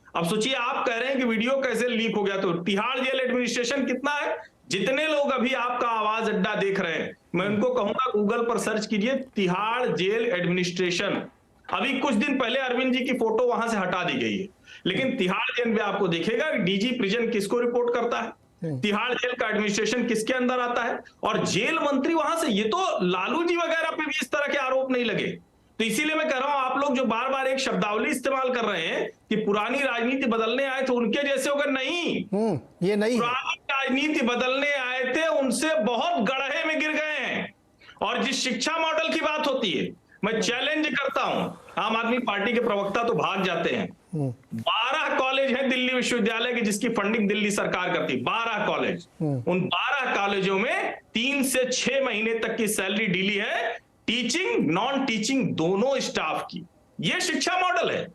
Speaker 5: अब सोचिए, आप कह रहे हैं कि वीडियो कैसे लीक हो गया, तो तिहाड़ जेल एडमिनिस्ट्रेशन कितना है? जितने लोग अभी आपका आवाज अड्डा देख रहे हैं, मैं उनको कहूंगा गूगल पर सर्च कीजिए तिहाड़ जेल एडमिनिस्ट्रेशन। अभी कुछ दिन पहले अरविंद जी की फोटो वहां से हटा दी गई है, लेकिन तिहाड़ जेल में आपको दिखेगा डीजी प्रिजन किसको रिपोर्ट करता है, तिहाड़ जेल का एडमिनिस्ट्रेशन किसके अंदर आता है, और जेल मंत्री वहां से। ये तो लालू जी वगैरह पे भी इस तरह के आरोप नहीं लगे। तो इसीलिए मैं कह रहा हूं, आप लोग जो बार बार एक शब्दावली इस्तेमाल कर रहे हैं कि पुरानी राजनीति बदलने आए थे उनके जैसे होकर, नहीं,
Speaker 1: ये नहीं,
Speaker 5: पुरानी राजनीति बदलने आए थे उनसे बहुत गड्ढे में गिर गए हैं। और जिस शिक्षा मॉडल की बात होती है, मैं चैलेंज करता हूं, आम आदमी पार्टी के प्रवक्ता तो भाग जाते हैं। 12 कॉलेज हैं दिल्ली विश्वविद्यालय की जिसकी फंडिंग दिल्ली सरकार करती, 12 कॉलेज। उन 12 कॉलेजों में 3 से 6 महीने तक की सैलरी डीली है, टीचिंग नॉन टीचिंग दोनों स्टाफ की। यह शिक्षा मॉडल है।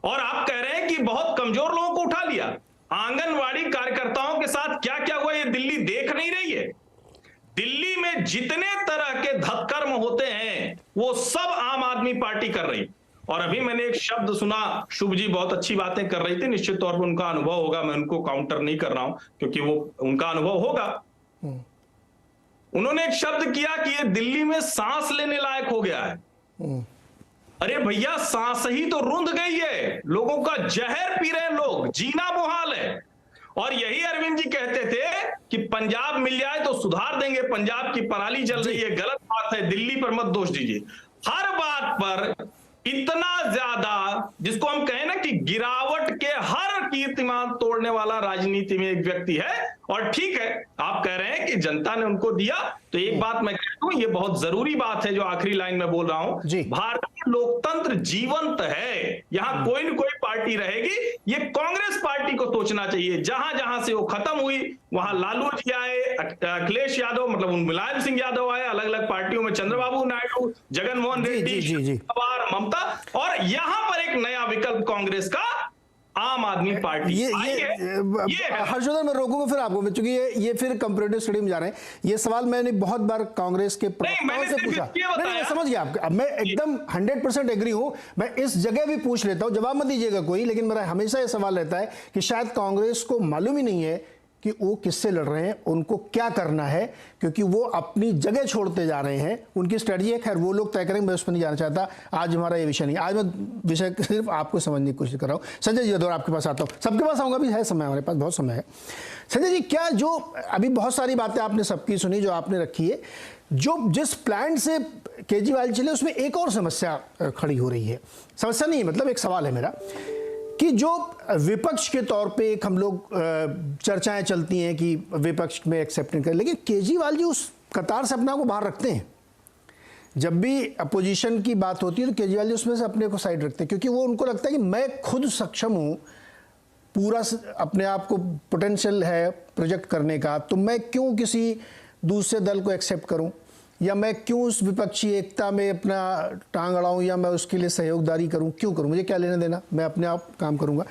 Speaker 5: और आप कह रहे हैं कि बहुत कमजोर लोगों को उठा लिया। आंगनवाड़ी कार्यकर्ताओं के साथ क्या क्या हुआ ये दिल्ली देख नहीं रही है। दिल्ली में जितने तरह के धत्कर्म होते हैं वो सब आम आदमी पार्टी कर रही। और अभी मैंने एक शब्द सुना, शुभ जी बहुत अच्छी बातें कर रही थी, निश्चित तौर पर उनका अनुभव होगा, मैं उनको काउंटर नहीं कर रहा हूं क्योंकि वो उनका अनुभव होगा। उन्होंने एक शब्द किया कि ये दिल्ली में सांस लेने लायक हो गया है। अरे भैया, सांस ही तो रुंध गई है, लोगों का जहर पी रहे हैं लोग, जीना मुहाल है। और यही अरविंद जी कहते थे कि पंजाब मिल जाए तो सुधार देंगे, पंजाब की पराली जल रही है, गलत बात है, दिल्ली पर मत दोष दीजिए। हर बात पर इतना ज्यादा, जिसको हम कहें ना कि गिरावट के हर कीर्तिमान तोड़ने वाला राजनीति में एक व्यक्ति है। और ठीक है, आप कह रहे हैं कि जनता ने उनको दिया, तो एक बात मैं कहता हूं, ये बहुत जरूरी बात है जो आखिरी लाइन में बोल रहा हूं, भारतीय लोकतंत्र जीवंत है, यहां कोई न कोई पार्टी रहेगी। ये कांग्रेस पार्टी को सोचना चाहिए, जहां जहां से वो खत्म हुई वहां लालू जी आए, अखिलेश यादव मतलब मुलायम सिंह यादव आए, अलग अलग पार्टियों में चंद्रबाबू नायडू, जगनमोहन रेड्डी, ममता, और यहां पर एक नया विकल्प कांग्रेस का, आम आदमी पार्टी।
Speaker 1: ये हर्षवर्धन, मैं रोकूंगा फिर आपको, क्योंकि ये फिर कंपैरेटिव स्टडी में जा रहे हैं। ये सवाल मैंने बहुत बार कांग्रेस के प्रवक्ताओं से पूछा। नहीं, मैं समझ गया आपका, मैं एकदम 100% एग्री हूं। मैं इस जगह भी पूछ लेता हूं, जवाब मत दीजिएगा कोई, लेकिन मेरा हमेशा ये सवाल रहता है कि शायद कांग्रेस को मालूम ही नहीं है कि वो किससे लड़ रहे हैं, उनको क्या करना है, क्योंकि वो अपनी जगह छोड़ते जा रहे हैं। उनकी स्ट्रेटजी है, खैर वो लोग तय करेंगे, मैं उस पर नहीं जाना चाहता। आज हमारा ये विषय नहीं, आज मैं विषय सिर्फ आपको समझने की कोशिश कर रहा हूँ। संजय जी और आपके पास आता हूँ, सबके पास आऊँगा, भी है समय, हमारे पास बहुत समय है। संजय जी, क्या जो अभी बहुत सारी बातें आपने सबकी सुनी जो आपने रखी है, जो जिस प्लान से केजरीवाल चले उसमें एक और समस्या खड़ी हो रही है। समस्या नहीं है, मतलब एक सवाल है मेरा कि जो विपक्ष के तौर पे एक हम लोग चर्चाएं चलती हैं कि विपक्ष में एक्सेप्ट नहीं करें, लेकिन केजरीवाल जी उस कतार से अपने आप को बाहर रखते हैं। जब भी अपोजिशन की बात होती है तो केजरीवाल जी उसमें से अपने को साइड रखते हैं, क्योंकि वो उनको लगता है कि मैं खुद सक्षम हूँ पूरा अपने आप को पोटेंशियल है प्रोजेक्ट करने का, तो मैं क्यों किसी दूसरे दल को एक्सेप्ट करूं, या मैं क्यों उस विपक्षी एकता में अपना टांग अड़ाऊं, या मैं उसके लिए सहयोगदारी करूं, क्यों करूं, मुझे क्या लेना देना, मैं अपने आप काम करूंगा।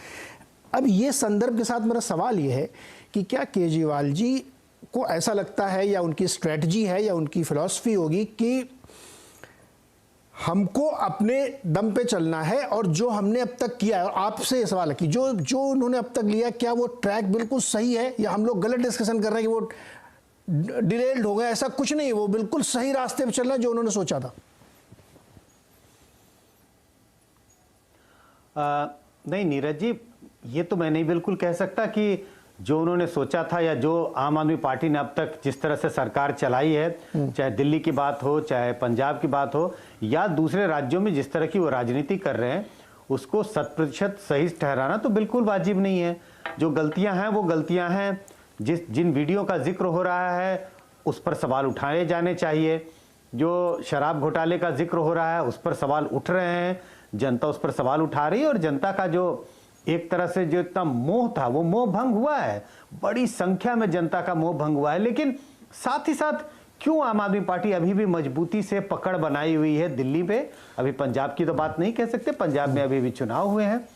Speaker 1: अब ये संदर्भ के साथ मेरा सवाल ये है कि क्या केजरीवाल जी को ऐसा लगता है, या उनकी स्ट्रेटजी है, या उनकी फिलॉसफी होगी कि हमको अपने दम पे चलना है, और जो हमने अब तक किया है, और आपसे ये सवाल है कि जो जो उन्होंने अब तक लिया, क्या वो ट्रैक बिल्कुल सही है, या हम लोग गलत डिस्कशन कर रहे हैं कि वो डिरेल्ड हो गए? ऐसा कुछ नहीं, वो बिल्कुल सही रास्ते पे चल रहा है जो उन्होंने सोचा था।
Speaker 2: नहीं नीरज जी, ये तो मैं नहीं बिल्कुल कह सकता कि जो उन्होंने सोचा था, या जो आम आदमी पार्टी ने अब तक जिस तरह से सरकार चलाई है, चाहे दिल्ली की बात हो, चाहे पंजाब की बात हो, या दूसरे राज्यों में जिस तरह की वो राजनीति कर रहे हैं, उसको 100% सही ठहराना तो बिल्कुल वाजिब नहीं है। जो गलतियां हैं वो गलतियां हैं। जिन वीडियो का जिक्र हो रहा है उस पर सवाल उठाए जाने चाहिए। जो शराब घोटाले का जिक्र हो रहा है उस पर सवाल उठ रहे हैं, जनता उस पर सवाल उठा रही है, और जनता का जो एक तरह से जो इतना मोह था वो मोह भंग हुआ है। बड़ी संख्या में जनता का मोह भंग हुआ है। लेकिन साथ ही साथ क्यों आम आदमी पार्टी अभी भी मजबूती से पकड़ बनाई हुई है दिल्ली पे? अभी पंजाब की तो बात नहीं कह सकते, पंजाब में अभी भी चुनाव हुए हैं।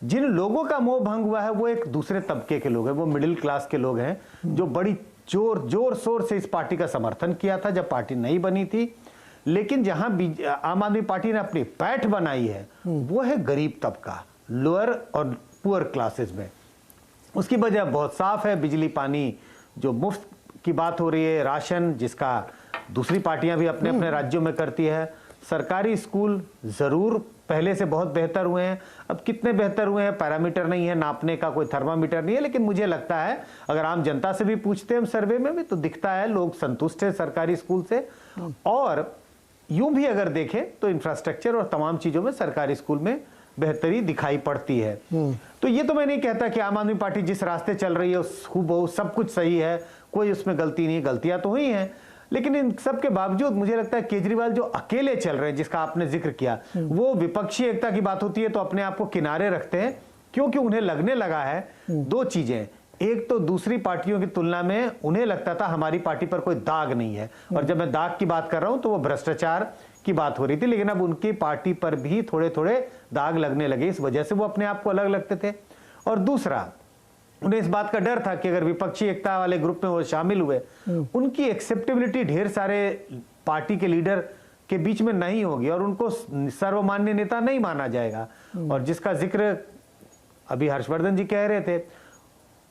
Speaker 2: जिन लोगों का मोह भंग हुआ है वो एक दूसरे तबके के लोग हैं, वो मिडिल क्लास के लोग हैं, जो बड़ी जोर शोर से इस पार्टी का समर्थन किया था जब पार्टी नहीं बनी थी। लेकिन जहां आम आदमी पार्टी ने अपनी पैठ बनाई है वो है गरीब तबका, लोअर और पुअर क्लासेस में। उसकी वजह बहुत साफ है, बिजली पानी जो मुफ्त की बात हो रही है, राशन जिसका दूसरी पार्टियां भी अपने अपने राज्यों में करती है, सरकारी स्कूल जरूर पहले से बहुत बेहतर हुए हैं। अब कितने बेहतर हुए हैं पैरामीटर नहीं है, नापने का कोई थर्मामीटर नहीं है, लेकिन मुझे लगता है अगर आम जनता से भी पूछते हैं हम सर्वे में भी, तो दिखता है लोग संतुष्ट हैं सरकारी स्कूल से। और यूं भी अगर देखें तो इंफ्रास्ट्रक्चर और तमाम चीजों में सरकारी स्कूल में बेहतरी दिखाई पड़ती है। तो ये तो मैं नहीं कहता कि आम आदमी पार्टी जिस रास्ते चल रही है खूब सब कुछ सही है, कोई उसमें गलती नहीं, गलतियां तो हुई हैं। लेकिन इन सब के बावजूद मुझे लगता है केजरीवाल जो अकेले चल रहे हैं, जिसका आपने जिक्र किया, वो विपक्षी एकता की बात होती है तो अपने आप को किनारे रखते हैं, क्योंकि उन्हें लगने लगा है दो चीजें। एक तो दूसरी पार्टियों की तुलना में उन्हें लगता था हमारी पार्टी पर कोई दाग नहीं है, और जब मैं दाग की बात कर रहा हूं तो वो भ्रष्टाचार की बात हो रही थी। लेकिन अब उनकी पार्टी पर भी थोड़े थोड़े दाग लगने लगे, इस वजह से वो अपने आप को अलग लगते थे। और दूसरा, उन्हें इस बात का डर था कि अगर विपक्षी एकता वाले ग्रुप में वो शामिल हुए, उनकी एक्सेप्टेबिलिटी ढेर सारे पार्टी के लीडर के बीच में नहीं होगी और उनको सर्वमान्य नेता नहीं माना जाएगा। और जिसका जिक्र अभी हर्षवर्धन जी कह रहे थे,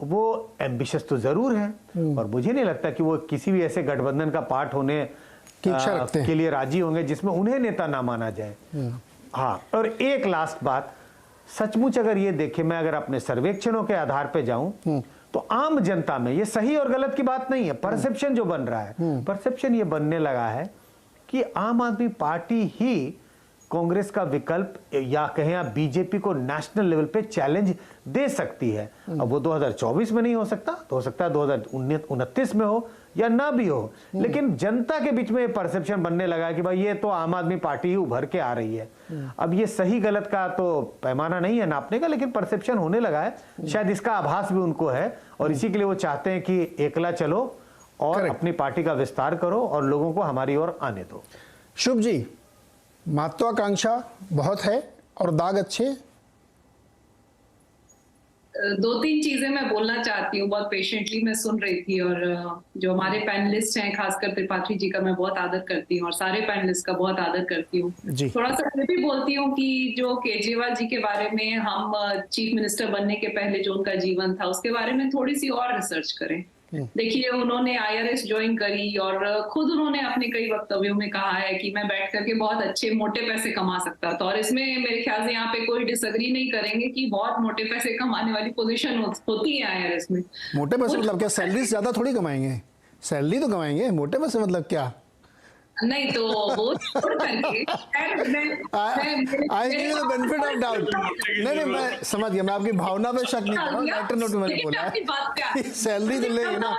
Speaker 2: वो एम्बिशियस तो जरूर है, और मुझे नहीं लगता कि वो किसी भी ऐसे गठबंधन का पार्ट होने के लिए राजी होंगे जिसमें उन्हें नेता ना माना जाए। हाँ, और एक लास्ट बात, सचमुच अगर ये देखे, मैं अगर अपने सर्वेक्षणों के आधार पे जाऊं तो आम जनता में, ये सही और गलत की बात नहीं है, परसेप्शन जो बन रहा है, परसेप्शन ये बनने लगा है कि आम आदमी पार्टी ही कांग्रेस का विकल्प, या कहें आप बीजेपी को नेशनल लेवल पे चैलेंज दे सकती है। अब वो 2024 में नहीं हो सकता, तो हो सकता है 2029 में हो या ना भी हो, लेकिन जनता के बीच में ये परसेप्शन बनने लगा है कि भाई ये तो आम आदमी पार्टी ही उभर के आ रही है। अब ये सही गलत का तो पैमाना नहीं है नापने का, लेकिन परसेप्शन होने लगा है, शायद इसका आभास भी उनको है, और इसी के लिए वो चाहते हैं कि एकला चलो और अपनी पार्टी का विस्तार करो और लोगों को हमारी ओर आने दो।
Speaker 1: शुभ जी, महत्वाकांक्षा बहुत है और दाग अच्छे।
Speaker 3: दो तीन चीजें मैं बोलना चाहती हूँ, बहुत पेशेंटली मैं सुन रही थी, और जो हमारे पैनलिस्ट हैं, खासकर त्रिपाठी जी का मैं बहुत आदर करती हूँ और सारे पैनलिस्ट का बहुत आदर करती हूँ। थोड़ा सा मैं भी बोलती हूँ कि जो केजरीवाल जी के बारे में हम चीफ मिनिस्टर बनने के पहले जो उनका जीवन था उसके बारे में थोड़ी सी और रिसर्च करें। देखिए, उन्होंने IRS ज्वाइन करी और खुद उन्होंने अपने कई वक्तव्यों में कहा है कि मैं बैठ करके बहुत अच्छे मोटे पैसे कमा सकता था, और इसमें मेरे ख्याल से यहाँ पे कोई डिसएग्री नहीं करेंगे कि बहुत मोटे पैसे कमाने वाली पोजीशन होती है IRS में।
Speaker 1: मोटे पैसे मतलब क्या, सैलरी ज्यादा थोड़ी कमाएंगे, सैलरी तो कमाएंगे, मोटे पैसे मतलब क्या?
Speaker 3: नहीं तो वो छोड़ करके
Speaker 1: बेनिफिट ऑफ डाउट, नहीं मैं समझ गया, मैं आपकी भावना पे शक नहीं कर रहा हूँ, लेटर नोट मैंने बोला सैलरी तो लेगी ना।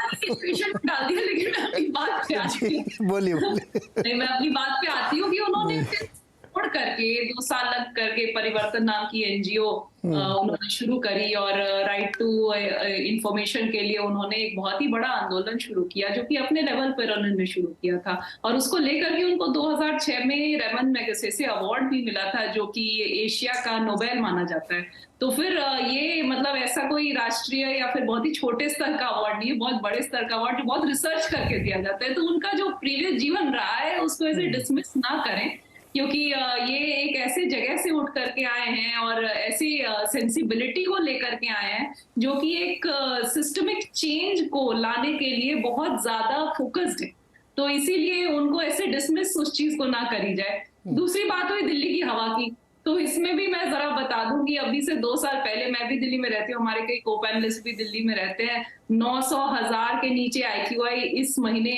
Speaker 3: डाल दिया, लेकिन मैं अपनी बात पे आती हूँ।
Speaker 1: बोलिए।
Speaker 3: नहीं, मैं अपनी बात पे आती हूँ कि उन्होंने छोड़ करके 2 साल लग करके परिवर्तन नाम की एनजीओ उन्होंने शुरू करी और राइट टू इंफॉर्मेशन के लिए उन्होंने एक बहुत ही बड़ा आंदोलन शुरू किया, जो कि अपने लेवल पर उन्होंने शुरू किया था। और उसको लेकर के उनको 2006 में रेमन मैगसेसे अवार्ड भी मिला था, जो कि एशिया का नोबेल माना जाता है। तो फिर ये मतलब ऐसा कोई राष्ट्रीय या फिर बहुत ही छोटे स्तर का अवार्ड नहीं है, बहुत बड़े स्तर का अवार्ड जो बहुत रिसर्च करके दिया जाता है। तो उनका जो प्रीवियस जीवन रहा है उसको ऐसे डिसमिस ना करें, क्योंकि ये एक ऐसे जगह से उठ करके आए हैं और ऐसी सेंसिबिलिटी को लेकर के आए हैं जो कि एक सिस्टमिक चेंज को लाने के लिए बहुत ज्यादा फोकस्ड है। तो इसीलिए उनको ऐसे डिसमिस उस चीज को ना करी जाए। दूसरी बात हुई दिल्ली की हवा की, तो इसमें भी मैं जरा बता दूं कि अभी से 2 साल पहले मैं भी दिल्ली में रहती हूँ, हमारे कई को पैनलिस्ट भी दिल्ली में रहते हैं। 900,000 के नीचे IQI इस महीने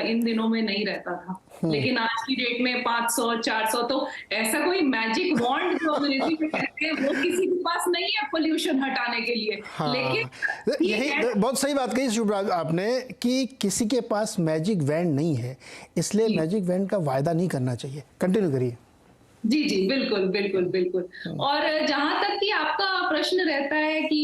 Speaker 3: इन दिनों में नहीं रहता था, लेकिन आज की डेट में 500 400। तो ऐसा कोई मैजिक वॉन्ड जो अंग्रेजी में कहते हैं वो किसी के पास नहीं है पोल्यूशन हटाने के लिए।
Speaker 1: हाँ,
Speaker 3: लेकिन
Speaker 1: यही बहुत सही बात कही शुभ्रा आपने कि किसी के पास मैजिक वैंड नहीं है, इसलिए मैजिक वैंड का वायदा नहीं करना चाहिए। कंटिन्यू करिए।
Speaker 3: जी जी, बिल्कुल बिल्कुल बिल्कुल। और जहां तक कि आपका प्रश्न रहता है कि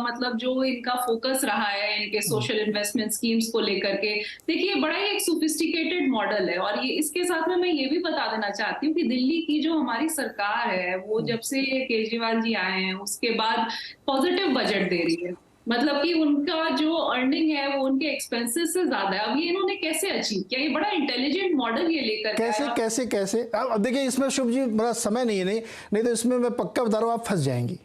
Speaker 3: मतलब जो इनका फोकस रहा है इनके सोशल इन्वेस्टमेंट स्कीम्स को लेकर के, देखिए बड़ा ही एक सोफिस्टिकेटेड मॉडल है। और ये इसके साथ में मैं ये भी बता देना चाहती हूँ कि दिल्ली की जो हमारी सरकार है वो जब से केजरीवाल जी आए हैं उसके बाद पॉजिटिव बजट दे रही है। मतलब कि उनका जो अर्निंग है वो उनके एक्सपेंसेस से ज्यादा है। अब ये इन्होंने कैसे अचीव किया, ये बड़ा इंटेलिजेंट मॉडल ये लेकर
Speaker 1: कैसे कैसे कैसे अब देखिए इसमें शुभ जी बड़ा समय नहीं है, नहीं तो इसमें मैं पक्का बता रहा हूँ आप फंस जाएंगी।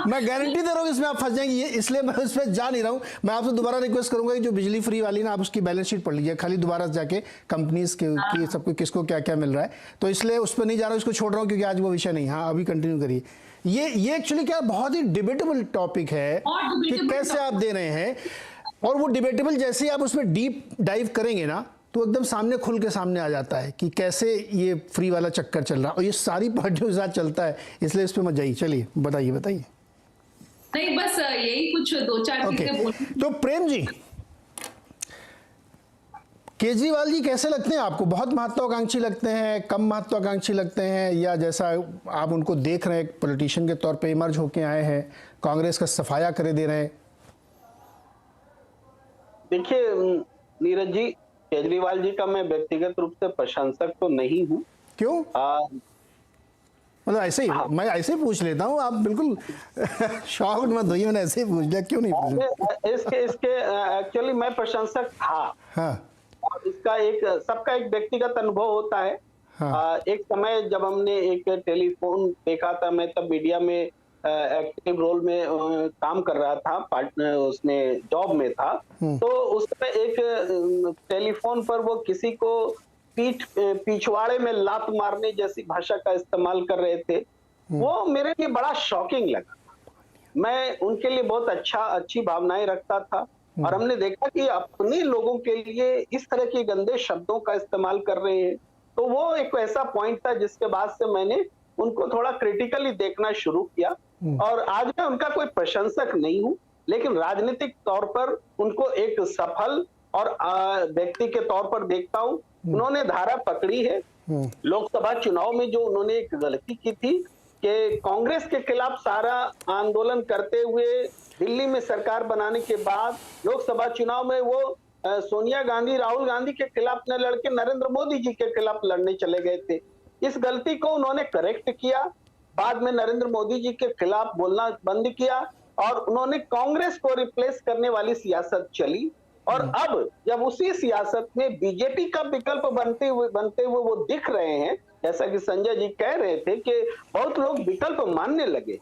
Speaker 1: मैं गारंटी दे रहा हूँ इसमें आप फंस जाएंगी, इसलिए मैं उसमें जा नहीं रहा हूँ। मैं आपसे दोबारा रिक्वेस्ट करूंगा कि जो बिजली फ्री वाली ना आप उसकी बैलेंस शीट पढ़ लीजिए, खाली दोबारा जाके कंपनीज की सबको किसको क्या क्या मिल रहा है, तो इसलिए उस पर नहीं जा रहा हूँ, इसको छोड़ रहा हूँ क्योंकि आज वो विषय नहीं। हाँ, अभी कंटिन्यू करिए। ये एक्चुअली क्या बहुत ही डिबेटेबल टॉपिक है कि कैसे आप दे रहे हैं, और वो डिबेटेबल जैसे ही आप उसमें डीप डाइव करेंगे ना तो एकदम सामने खुल के सामने आ जाता है कि कैसे ये फ्री वाला चक्कर चल रहा है, और ये सारी पार्टियों के साथ चलता है, इसलिए इस पर मत जाइए। चलिए बताइए बताइए।
Speaker 3: नहीं, बस यही कुछ 2-4 चीजें बोलनी।
Speaker 1: तो प्रेम जी, केजरीवाल जी कैसे लगते हैं आपको? बहुत महत्वाकांक्षी लगते हैं, कम महत्वाकांक्षी लगते हैं, या जैसा आप उनको देख रहे हैं पॉलिटिशियन के तौर पे इमर्ज होके आए हैं, कांग्रेस का सफाया करे दे रहे हैं?
Speaker 4: देखिए नीरज जी, केजरीवाल जी का मैं व्यक्तिगत रूप से प्रशंसक तो नहीं हूँ।
Speaker 1: क्यों? मतलब ऐसे ही मैं ऐसे ही पूछ लेता हूँ, आप बिल्कुल शॉक्ड मत होइए, मैंने ऐसे ही पूछ लिया। क्यों नहीं पूछा?
Speaker 4: इसके एक्चुअली मैं प्रशंसक था।
Speaker 1: हाँ,
Speaker 4: इसका एक सबका एक व्यक्तिगत अनुभव होता है।
Speaker 1: हाँ।
Speaker 4: एक समय जब हमने एक टेलीफोन देखा था, मैं तब मीडिया में एक्टिव रोल में काम कर रहा था, पार्टनर उसने जॉब में था। तो उस समय एक टेलीफोन पर वो किसी को पिछवाड़े में लात मारने जैसी भाषा का इस्तेमाल कर रहे थे। वो मेरे लिए बड़ा शॉकिंग लगा। मैं उनके लिए बहुत अच्छी भावनाएं रखता था, और हमने देखा कि अपने लोगों के लिए इस तरह के गंदे शब्दों का इस्तेमाल कर रहे हैं। तो वो एक ऐसा पॉइंट था जिसके बाद से मैंने उनको थोड़ा क्रिटिकली देखना शुरू किया। और आज मैं उनका कोई प्रशंसक नहीं हूं, लेकिन राजनीतिक तौर पर उनको एक सफल और व्यक्ति के तौर पर देखता हूं। उन्होंने धारा पकड़ी है। लोकसभा चुनाव में जो उन्होंने एक गलती की थी कि कांग्रेस के खिलाफ सारा आंदोलन करते हुए दिल्ली में सरकार बनाने के बाद लोकसभा चुनाव में वो सोनिया गांधी, राहुल गांधी के खिलाफ न लड़के नरेंद्र मोदी जी के खिलाफ लड़ने चले गए थे। इस गलती को उन्होंने करेक्ट किया। बाद में नरेंद्र मोदी जी के खिलाफ बोलना बंद किया और उन्होंने कांग्रेस को रिप्लेस करने वाली सियासत चली। और अब जब उसी सियासत में बीजेपी का विकल्प बनते हुए वो दिख रहे हैं, जैसा कि संजय जी कह रहे थे कि बहुत लोग विकल्प मानने लगे,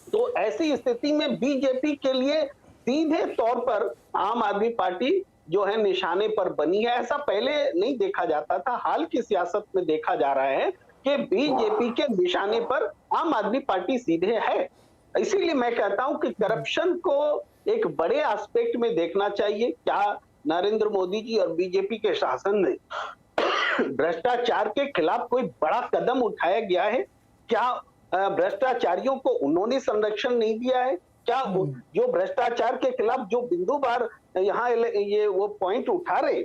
Speaker 4: तो ऐसी स्थिति में बीजेपी के लिए सीधे तौर पर आम आदमी पार्टी जो है निशाने पर बनी है। ऐसा पहले नहीं देखा जाता था, हाल की सियासत में देखा जा रहा है कि बीजेपी के निशाने पर आम आदमी पार्टी सीधे है। इसीलिए मैं कहता हूं कि करप्शन को एक बड़े एस्पेक्ट में देखना चाहिए। क्या नरेंद्र मोदी जी और बीजेपी के शासन में भ्रष्टाचार के खिलाफ कोई बड़ा कदम उठाया गया है? क्या भ्रष्टाचारियों को उन्होंने संरक्षण नहीं दिया है? क्या जो भ्रष्टाचार के खिलाफ जो बिंदु बार यहाँ ये वो पॉइंट उठा रहे,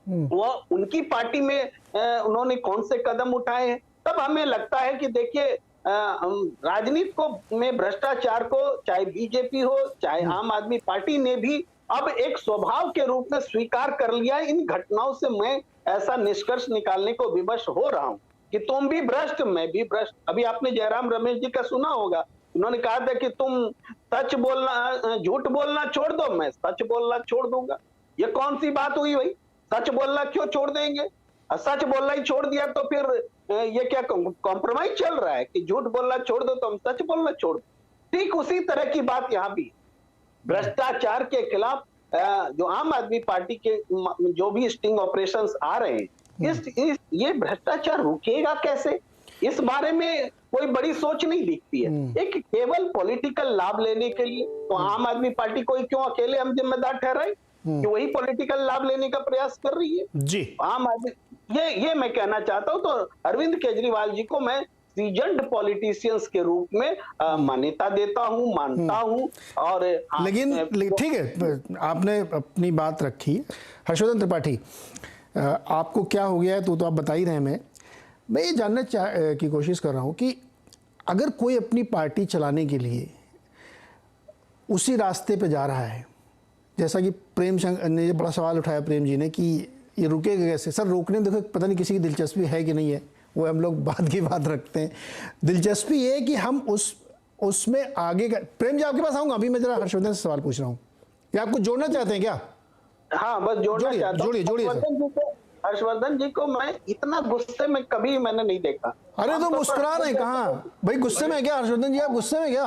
Speaker 4: वो उनकी पार्टी में उन्होंने कौन से कदम उठाए हैं। तब हमें लगता है कि देखिए राजनीति को में भ्रष्टाचार को चाहे बीजेपी हो चाहे आम आदमी पार्टी ने भी अब एक स्वभाव के रूप में स्वीकार कर लिया। इन घटनाओं से मैं ऐसा निष्कर्ष निकालने को विवश हो रहा हूं कि तुम भी भ्रष्ट मैं भी भ्रष्ट। अभी आपने जयराम रमेश जी का सुना होगा, उन्होंने कहा था कि तुम सच बोलना झूठ बोलना छोड़ दो, मैं सच बोलना छोड़ दूंगा। ये कौन सी बात हुई भाई, सच बोलना क्यों छोड़ देंगे? सच बोलना ही छोड़ दिया तो फिर ये क्या कॉम्प्रोमाइज चल रहा है कि झूठ बोलना छोड़ दो तो हम सच बोलना छोड़ दो। ठीक उसी तरह की बात यहाँ भी भ्रष्टाचार के खिलाफ जो आम आदमी पार्टी के जो भी स्टिंग ऑपरेशंस आ रहे हैं, ये भ्रष्टाचार रुकेगा कैसे, इस बारे में कोई बड़ी सोच नहीं दिखती है। एक केवल पॉलिटिकल लाभ लेने के लिए तो आम आदमी पार्टी को क्यों अकेले हम जिम्मेदार ठहराए कि वही पॉलिटिकल लाभ लेने का प्रयास कर रही है
Speaker 1: जी।
Speaker 4: आम आदमी, ये मैं कहना चाहता हूं। तो अरविंद केजरीवाल जी को मैं सीजन्ड पॉलिटिशियंस के रूप में मान्यता देता हूं, मानता हूं। और
Speaker 1: लेकिन ठीक है, आपने अपनी बात रखी। हर्षवर्धन त्रिपाठी, आपको क्या हो गया है तो आप बता ही रहे हैं। मैं ये जानने की कोशिश कर रहा हूं कि अगर कोई अपनी पार्टी चलाने के लिए उसी रास्ते पे जा रहा है, जैसा कि प्रेम शंकर ने ये बड़ा सवाल उठाया प्रेम जी ने कि ये रुकेगा कैसे। सर रोकने में देखो पता नहीं किसी की दिलचस्पी है कि नहीं है, वो हम लोग बाद की बात रखते हैं। दिलचस्पी ये है कि हम उसमें आगे का। प्रेम जी आपके पास आऊँगा, अभी मैं जरा हर्षवर्धन से सवाल पूछ रहा हूँ, या आपको जोड़ना चाहते हैं क्या?
Speaker 4: हाँ बस जोड़ना चाहता हूँ। हर्षवर्धन जी को मैं इतना गुस्से में कभी मैंने नहीं देखा।
Speaker 1: अरे तो मुस्कुरा रहे कहाँ भाई, गुस्से में क्या हर्षवर्धन जी, आप गुस्से में क्या?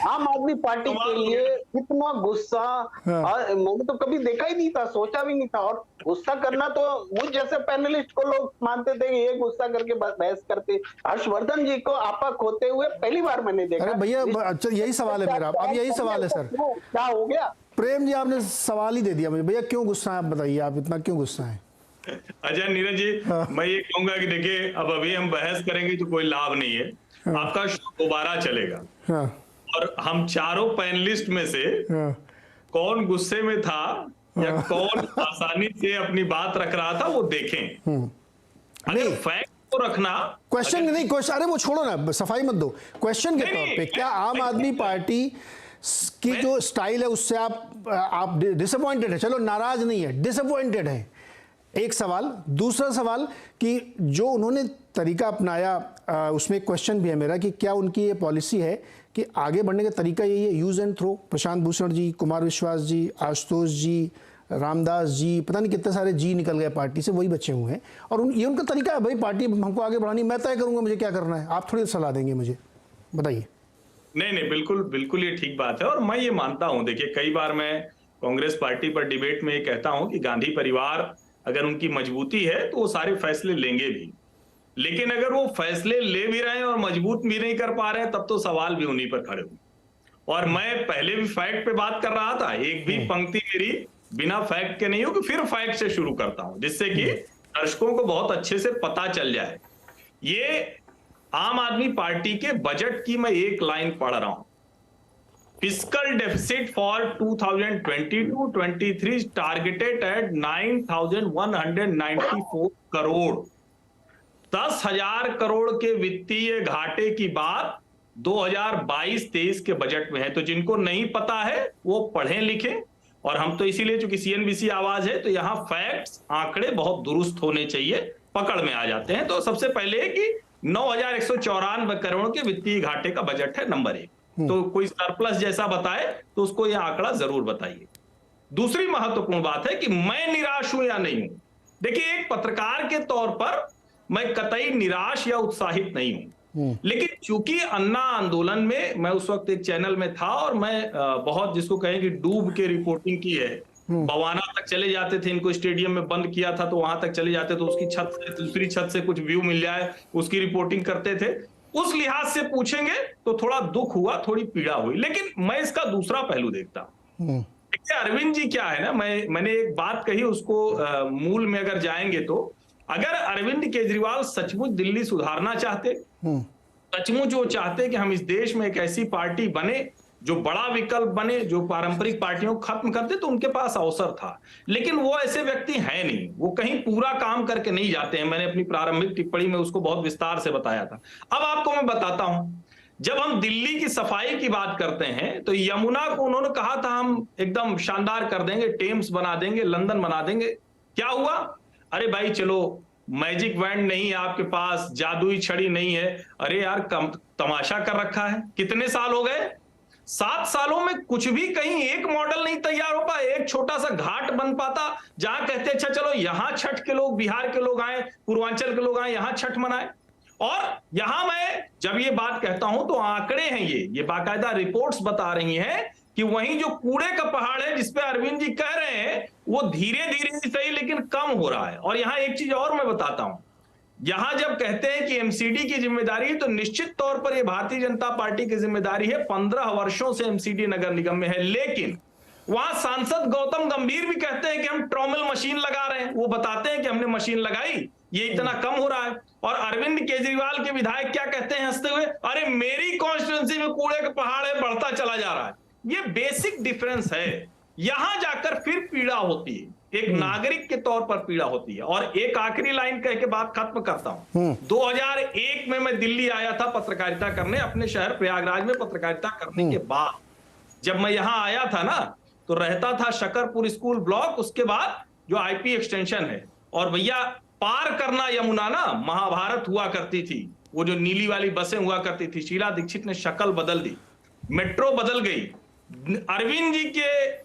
Speaker 4: आम आदमी पार्टी के लिए इतना गुस्सा मैंने तो कभी देखा ही नहीं था, सोचा भी नहीं था। और गुस्सा करना तो मुझ जैसे पैनलिस्ट को लोग मानते थे कि ये गुस्सा करके बहस करते। हर्षवर्धन जी को आपा खोते हुए पहली बार मैंने देखा।
Speaker 1: अरे भैया अच्छा यही सवाल है मेरा, अब यही सवाल है सर,
Speaker 4: क्या हो गया?
Speaker 1: प्रेम जी आपने सवाल ही दे दिया मुझे, भैया क्यों गुस्सा है, आप बताइए, आप इतना क्यों गुस्सा है?
Speaker 5: अच्छा नीरज जी, मैं ये कहूंगा कि देखिए अब अभी हम बहस करेंगे तो कोई लाभ नहीं है। आपका शो दोबारा चलेगा और हम चारों पैनलिस्ट में से कौन गुस्से में था या कौन आसानी से अपनी बात रख रहा था वो देखें। अगर फैक्ट तो रखना,
Speaker 1: क्वेश्चन नहीं, क्वेश्चन अरे वो छोड़ो ना, सफाई मत दो। क्वेश्चन के तौर पे क्या आम आदमी पार्टी की जो स्टाइल है उससे आप डिसअपॉइंटेड है? चलो नाराज नहीं है, डिसअपॉइंटेड है, एक सवाल। दूसरा सवाल कि जो उन्होंने तरीका अपनाया, उसमें एक क्वेश्चन भी है मेरा कि क्या उनकी ये पॉलिसी है कि आगे बढ़ने का तरीका यही है, use and throw? Prashant Bhushan ji, Kumar विश्वास जी, आशुतोष जी, रामदास जी, पता नहीं कितने सारे जी निकल गए पार्टी से, वही बचे हुए हैं। और ये उनका तरीका है, भाई पार्टी हमको आगे बढ़ानी, मैं तय करूंगा मुझे क्या करना है, आप थोड़ी सलाह देंगे मुझे, बताइए।
Speaker 5: नहीं बिल्कुल बिल्कुल ये ठीक बात है। और मैं ये मानता हूं, देखिए कई बार मैं कांग्रेस पार्टी पर डिबेट में ये कहता हूं कि गांधी परिवार अगर उनकी मजबूती है तो वो सारे फैसले लेंगे भी, लेकिन अगर वो फैसले ले भी रहे हैं और मजबूत भी नहीं कर पा रहे हैं तब तो सवाल भी उन्हीं पर खड़े होंगे। और मैं पहले भी फैक्ट पे बात कर रहा था, एक भी पंक्ति मेरी बिना फैक्ट के नहीं होगी, फिर फैक्ट से शुरू करता हूं जिससे कि दर्शकों को बहुत अच्छे से पता चल जाए। ये आम आदमी पार्टी के बजट की मैं एक लाइन पढ़ रहा हूं। Fiscal deficit for 2022-23 targeted eight 9,194 crore. 10,000 crore के वित्तीय घाटे की बात 2022-23 के बजट में है। तो जिनको नहीं पता है वो पढ़ें लिखें। और हम तो इसीलिए चूंकि सीएनबीसी आवाज है तो यहाँ फैक्ट्स आंकड़े बहुत दुरुस्त होने चाहिए, पकड़ में आ जाते हैं। तो सबसे पहले कि 9,194 करोड़ के वित्तीय घाटे का बजट है, नंबर 1। तो कोई सरप्लस जैसा बताए तो उसको यह आंकड़ा जरूर बताइए। दूसरी महत्वपूर्ण बात है कि मैं निराश हूं या नहीं हूं। देखिए एक पत्रकार के तौर पर मैं कतई निराश या उत्साहित नहीं हूं, लेकिन चूंकि अन्ना आंदोलन में मैं उस वक्त एक चैनल में था और मैं बहुत जिसको कहें कि डूब के रिपोर्टिंग की है। बवाना तक चले जाते थे, इनको स्टेडियम में बंद किया था तो वहां तक चले जाते तो उसकी छत से दूसरी छत से कुछ व्यू मिल जाए उसकी रिपोर्टिंग करते थे। उस लिहाज से पूछेंगे तो थोड़ा दुख हुआ, थोड़ी पीड़ा हुई, लेकिन मैं इसका दूसरा पहलू देखता हूं। अरविंद जी क्या है ना, मैंने एक बात कही उसको मूल में अगर जाएंगे तो अगर अरविंद केजरीवाल सचमुच दिल्ली सुधारना चाहते, सचमुच वो चाहते कि हम इस देश में एक ऐसी पार्टी बने जो बड़ा विकल्प बने, जो पारंपरिक पार्टियों को खत्म करते, तो उनके पास अवसर था। लेकिन वो ऐसे व्यक्ति है नहीं, वो कहीं पूरा काम करके नहीं जाते हैं। मैंने अपनी प्रारंभिक टिप्पणी में उसको बहुत विस्तार से बताया था। अब आपको मैं बताता हूं, जब हम दिल्ली की सफाई की बात करते हैं तो यमुना को उन्होंने कहा था हम एकदम शानदार कर देंगे, टेम्स बना देंगे, लंदन बना देंगे। क्या हुआ? अरे भाई चलो, मैजिक वैंड नहीं है आपके पास, जादुई छड़ी नहीं है। अरे यार तमाशा कर रखा है। कितने साल हो गए? 7 सालों में कुछ भी कहीं एक मॉडल नहीं तैयार हो पाया, एक छोटा सा घाट बन पाता जहां कहते अच्छा चलो यहां छठ के लोग, बिहार के लोग आए, पूर्वांचल के लोग आए, यहां छठ मनाए। और यहां मैं जब ये बात कहता हूं तो आंकड़े हैं, ये बाकायदा रिपोर्ट्स बता रही हैं कि वहीं जो कूड़े का पहाड़ है जिसपे अरविंद जी कह रहे हैं, वो धीरे धीरे सही लेकिन कम हो रहा है। और यहां एक चीज और मैं बताता हूं, यहां जब कहते हैं कि एमसीडी की जिम्मेदारी है, तो निश्चित तौर पर यह भारतीय जनता पार्टी की जिम्मेदारी है। 15 वर्षों से एमसीडी नगर निगम में है, लेकिन वहां सांसद गौतम गंभीर भी कहते हैं कि हम ट्रॉमल मशीन लगा रहे हैं। वो बताते हैं कि हमने मशीन लगाई, ये इतना कम हो रहा है। और अरविंद केजरीवाल के विधायक क्या कहते हैं हंसते हुए? अरे मेरी कॉन्स्टिट्यूंसी में कूड़े का पहाड़ है, बढ़ता चला जा रहा है। ये बेसिक डिफरेंस है। यहां जाकर फिर पीड़ा होती है, एक नागरिक के तौर पर पीड़ा होती है। और एक आखिरी लाइन कह के बात खत्म करता हूं। 2001 में मैं दिल्ली आया था पत्रकारिता करने, अपने शहर प्रयागराज में पत्रकारिता करने के बाद जब मैं यहां आया था ना, तो रहता था शकरपुर स्कूल ब्लॉक, उसके बाद जो आईपी एक्सटेंशन है। और भैया पार करना यमुना ना महाभारत हुआ करती थी, वो जो नीली वाली बसें हुआ करती थी। शीला दीक्षित ने शक्ल बदल दी, मेट्रो बदल गई। अरविंद जी के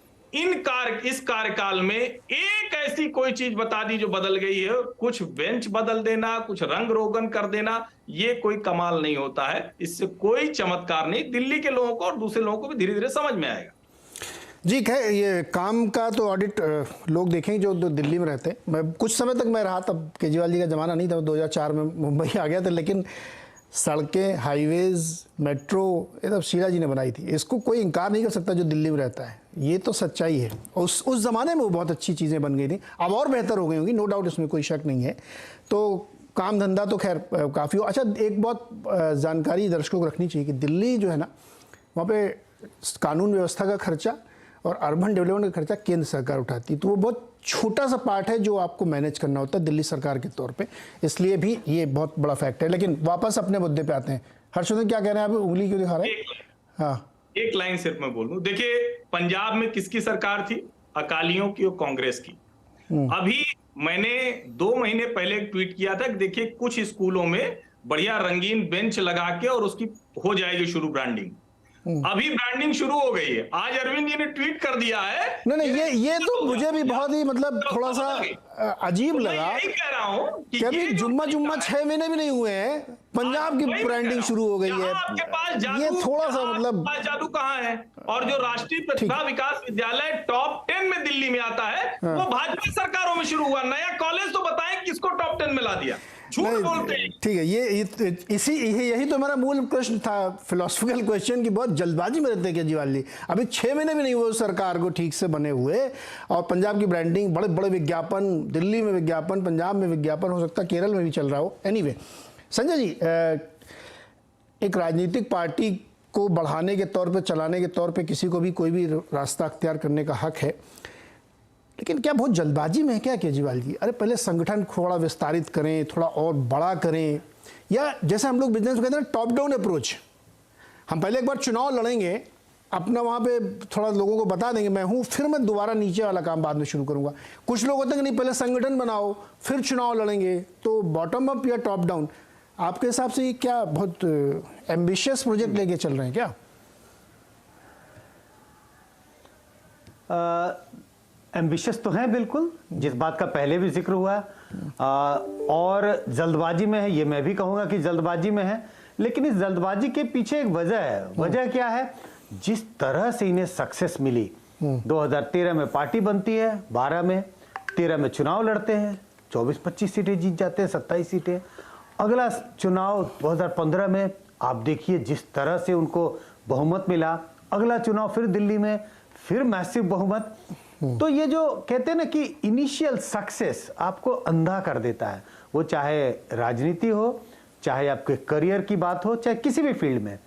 Speaker 5: इस कार्यकाल में एक ऐसी कोई चीज बता दी जो बदल गई है। कुछ बेंच बदल देना, कुछ रंग रोगन कर देना, ये कोई कमाल नहीं होता है। इससे कोई चमत्कार नहीं। दिल्ली के लोगों को और दूसरे लोगों को भी धीरे धीरे समझ में आएगा।
Speaker 1: जी खैर, ये काम का तो ऑडिट लोग देखेंगे जो दिल्ली में रहते हैं। मैं कुछ समय तक मैं रहा, तब केजरीवाल जी का ज़माना नहीं था, 2004 में मुंबई आ गया था। लेकिन सड़कें, हाईवेज़, मेट्रो, ये सब शीला जी ने बनाई थी। इसको कोई इनकार नहीं कर सकता जो दिल्ली में रहता है, ये तो सच्चाई है। उस ज़माने में वो बहुत अच्छी चीज़ें बन गई थी, अब और बेहतर हो गई होंगी, नो डाउट, इसमें कोई शक नहीं है। तो काम धंधा तो खैर काफ़ी हो। अच्छा, एक बहुत जानकारी दर्शकों को रखनी चाहिए कि दिल्ली जो है ना, वहाँ पे कानून व्यवस्था का खर्चा और अर्बन डेवलपमेंट का खर्चा केंद्र सरकार उठाती है। तो वो बहुत छोटा सा पार्ट है जो आपको मैनेज करना होता है दिल्ली सरकार के तौर पे, इसलिए भी ये बहुत बड़ा फैक्ट है। लेकिन वापस अपने मुद्दे पे आते हैं। हर्षवर्धन क्या कह रहे हैं, आप उंगली क्यों दिखा रहे हैं? हाँ,
Speaker 5: एक लाइन सिर्फ मैं बोल दूं। देखिए, पंजाब में किसकी सरकार थी? अकालियों की और कांग्रेस की। अभी मैंने 2 महीने पहले एक ट्वीट किया था कि देखिए कुछ स्कूलों में बढ़िया रंगीन बेंच लगा के और उसकी हो जाएगी शुरू ब्रांडिंग। अभी ब्रांडिंग शुरू हो गई है। आज अरविंद जी ने ट्वीट कर दिया है।
Speaker 1: नहीं, ये तो मुझे भी बहुत ही मतलब थोड़ा सा अजीब लगा।
Speaker 5: यही कह रहा हूं कि
Speaker 1: अभी जुम्मा 6 महीने भी नहीं हुए हैं, पंजाब की ब्रांडिंग शुरू हो गई है।
Speaker 5: आपके पास जादू,
Speaker 1: ये थोड़ा सा मतलब
Speaker 5: जादू कहाँ है? और जो राष्ट्रीय प्रतिभा विकास विद्यालय टॉप 10 में दिल्ली में आता है, वो भाजपा सरकारों में शुरू हुआ। नया कॉलेज तो बताएं किसको टॉप 10 में ला दिया? झूठ बोलते हैं।
Speaker 1: ठीक है, यही तो मेरा मूल प्रश्न था, फिलोसफिकल क्वेश्चन की। बहुत जल्दबाजी में रहते हैं केजरीवाल जी। अभी 6 महीने भी नहीं हुए सरकार को ठीक से बने हुए, और पंजाब की ब्रांडिंग, बड़े बड़े विज्ञापन, दिल्ली में विज्ञापन, पंजाब में विज्ञापन, हो सकता है केरल में भी चल रहा हो। एनीवे, संजय जी, एक राजनीतिक पार्टी को बढ़ाने के तौर पे, चलाने के तौर पे किसी को भी कोई भी रास्ता अख्तियार करने का हक है, लेकिन क्या बहुत जल्दबाजी में है क्या केजरीवाल जी? अरे पहले संगठन थोड़ा विस्तारित करें, थोड़ा और बड़ा करें, या जैसे हम लोग बिजनेस में कहते हैं टॉप डाउन अप्रोच, हम पहले एक बार चुनाव लड़ेंगे, अपना वहाँ पे थोड़ा लोगों को बता देंगे मैं हूँ, फिर मैं दोबारा नीचे वाला काम बाद में शुरू करूँगा। कुछ लोग होते हैं कि नहीं, पहले संगठन बनाओ फिर चुनाव लड़ेंगे। तो बॉटम अप या टॉप डाउन, आपके हिसाब से ये क्या बहुत एम्बिशियस प्रोजेक्ट लेके चल रहे हैं क्या?
Speaker 2: एम्बिशियस तो है बिल्कुल, जिस बात का पहले भी जिक्र हुआ, और जल्दबाजी में है, ये मैं भी कहूँगा कि जल्दबाजी में है। लेकिन इस जल्दबाजी के पीछे एक वजह है। वजह क्या है? जिस तरह से इन्हें सक्सेस मिली, 2013 में पार्टी बनती है, 12 में, 13 में चुनाव लड़ते हैं, 24-25 सीटें जीत जाते हैं, 27 सीटें। अगला चुनाव 2015 में आप देखिए जिस तरह से उनको बहुमत मिला, अगला चुनाव फिर दिल्ली में, फिर मैसिव बहुमत। तो ये जो कहते हैं ना कि इनिशियल सक्सेस आपको अंधा कर देता है, वो चाहे राजनीति हो, चाहे आपके करियर की बात हो, चाहे किसी भी फील्ड में।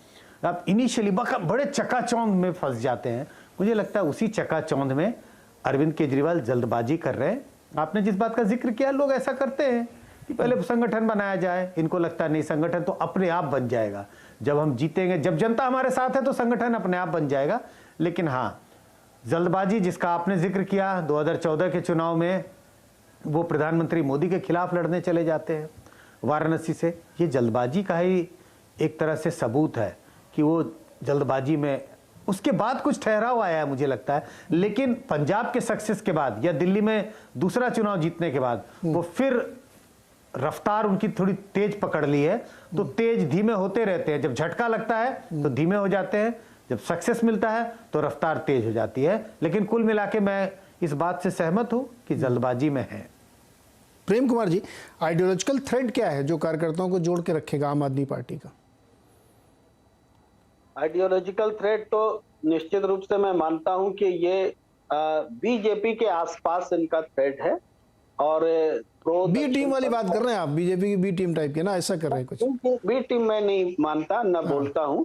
Speaker 2: आप इनिशियली बड़े चकाचौंध में फंस जाते हैं। मुझे लगता है उसी चकाचौंध में अरविंद केजरीवाल जल्दबाजी कर रहे हैं। आपने जिस बात का जिक्र किया, लोग ऐसा करते हैं कि पहले संगठन बनाया जाए, इनको लगता है नहीं संगठन तो अपने आप बन जाएगा, जब हम जीतेंगे, जब जनता हमारे साथ है तो संगठन अपने आप बन जाएगा। लेकिन हाँ, जल्दबाजी जिसका आपने जिक्र किया, 2014 के चुनाव में वो प्रधानमंत्री मोदी के खिलाफ लड़ने चले जाते हैं वाराणसी से, ये जल्दबाजी का ही एक तरह से सबूत है कि वो जल्दबाजी में उसके बाद कुछ ठहराव आया है मुझे लगता है। लेकिन पंजाब के सक्सेस के बाद या दिल्ली में दूसरा चुनाव जीतने के बाद वो फिर रफ्तार उनकी थोड़ी तेज पकड़ ली है। तो तेज धीमे होते रहते हैं, जब झटका लगता है तो धीमे हो जाते हैं, जब सक्सेस मिलता है तो रफ्तार तेज हो जाती है। लेकिन कुल मिला के मैं इस बात से सहमत हूं कि जल्दबाजी में है।
Speaker 1: प्रेम कुमार जी, आइडियोलॉजिकल थ्रेड क्या है जो कार्यकर्ताओं को जोड़ के रखेगा आम आदमी पार्टी का?
Speaker 4: आइडियोलॉजिकल थ्रेट तो निश्चित रूप से मैं मानता हूं कि ये बीजेपी के आसपास इनका थ्रेट है। और
Speaker 1: बी टीम वाली बात कर रहे हैं आप, बीजेपी की बी टीम टाइप के ना, ऐसा कर रहे हैं कुछ?
Speaker 4: बी टीम मैं नहीं मानता, न बोलता हूं।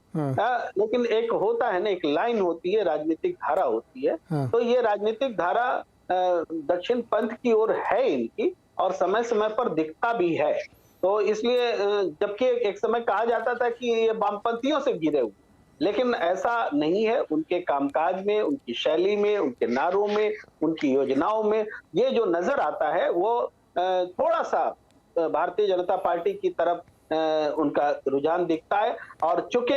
Speaker 4: लेकिन एक होता है ना, एक लाइन होती है, राजनीतिक धारा होती है। तो ये राजनीतिक धारा दक्षिण पंथ की ओर है इनकी, और समय समय पर दिखता भी है। तो इसलिए जबकि एक समय कहा जाता था कि ये वामपंथियों से घिरे हुए, लेकिन ऐसा नहीं है। उनके कामकाज में, उनकी शैली में, उनके नारों में, उनकी योजनाओं में ये जो नजर आता है वो थोड़ा सा भारतीय जनता पार्टी की तरफ उनका रुझान दिखता है। और चूंकि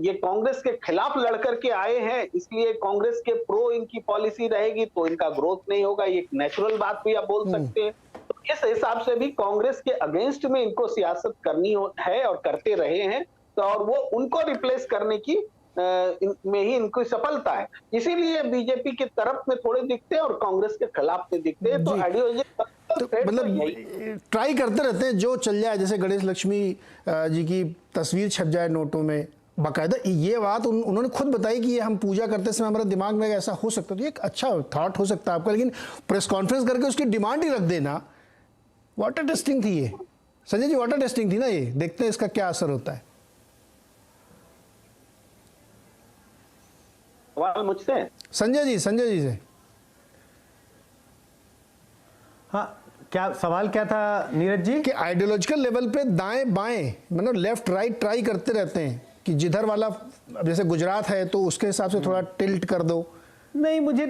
Speaker 4: ये कांग्रेस के खिलाफ लड़कर के आए हैं, इसलिए कांग्रेस के प्रो इनकी पॉलिसी रहेगी तो इनका ग्रोथ नहीं होगा। ये एक नेचुरल बात भी आप बोल सकते हैं। तो इस हिसाब से भी कांग्रेस के अगेंस्ट में इनको सियासत करनी है और करते रहे हैं। तो और वो उनको रिप्लेस करने की में ही इनको सफलता है। इसीलिए बीजेपी की तरफ में थोड़े दिखते हैं और कांग्रेस के खिलाफ में दिखते हैं। तो आइडियोलॉजी
Speaker 1: तो मतलब ट्राई करते रहते हैं जो चल जाए, जैसे गणेश लक्ष्मी जी की तस्वीर छप जाए नोटों में बाकायदा। ये बात उन्होंने खुद बताई कि ये हम पूजा करते समय हमारे दिमाग में ऐसा हो सकता है। तो ये एक अच्छा थॉट हो सकता है आपका, लेकिन प्रेस कॉन्फ्रेंस करके उसकी डिमांड ही रख देना, वाटर टेस्टिंग थी ये संजय जी, वाटर टेस्टिंग थी ना ये। देखते हैं इसका क्या असर होता है।
Speaker 4: सवाल मुझसे?
Speaker 1: संजय जी से।
Speaker 2: हाँ, क्या सवाल क्या था नीरज जी?
Speaker 1: कि आइडियोलॉजिकल लेवल पे दाएं बाएं मतलब लेफ्ट राइट ट्राई करते रहते हैं कि जिधर वाला, जैसे गुजरात है तो उसके हिसाब से थोड़ा टिल्ट कर दो।
Speaker 2: नहीं मुझे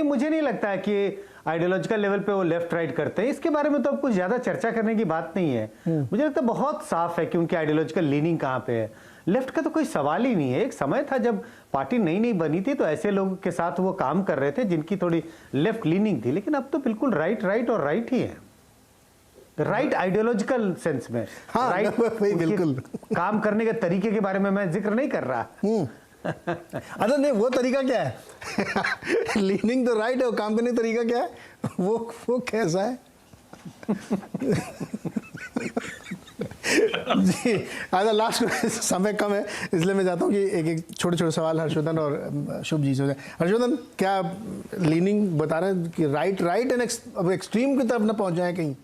Speaker 2: मुझे नहीं लगता है कि आइडियोलॉजिकल लेवल पे वो लेफ्ट राइट करते हैं। इसके बारे में तो अब कुछ ज्यादा चर्चा करने की बात नहीं है। मुझे लगता है बहुत साफ है कि उनकी आइडियोलॉजिकल लीनिंग कहाँ पे है। लेफ्ट का तो कोई सवाल ही नहीं है। एक समय था जब पार्टी नई बनी थी तो ऐसे लोगों के साथ वो काम कर रहे थे जिनकी थोड़ी लेफ्ट लीनिंग थी, लेकिन अब तो बिल्कुल राइट और राइट ही है। राइट आइडियोलॉजिकल सेंस में।
Speaker 1: हाँ,
Speaker 2: राइट
Speaker 1: बिल्कुल।
Speaker 2: काम करने के तरीके के बारे में मैं जिक्र नहीं कर रहा।
Speaker 1: अरे नहीं, वो तरीका क्या है? लीनिंग तो राइट है, वो काम करने का तरीका क्या है? वो कैसा है? जी आधा लास्ट समय कम है, इसलिए मैं चाहता हूँ कि एक छोटे सवाल हर्षवर्धन और शुभ जी से हो जाए। हर्षवर्धन, क्या लीनिंग बता रहे हैं कि राइट एंड अब एक्सट्रीम की तरफ न पहुंच जाए कहीं?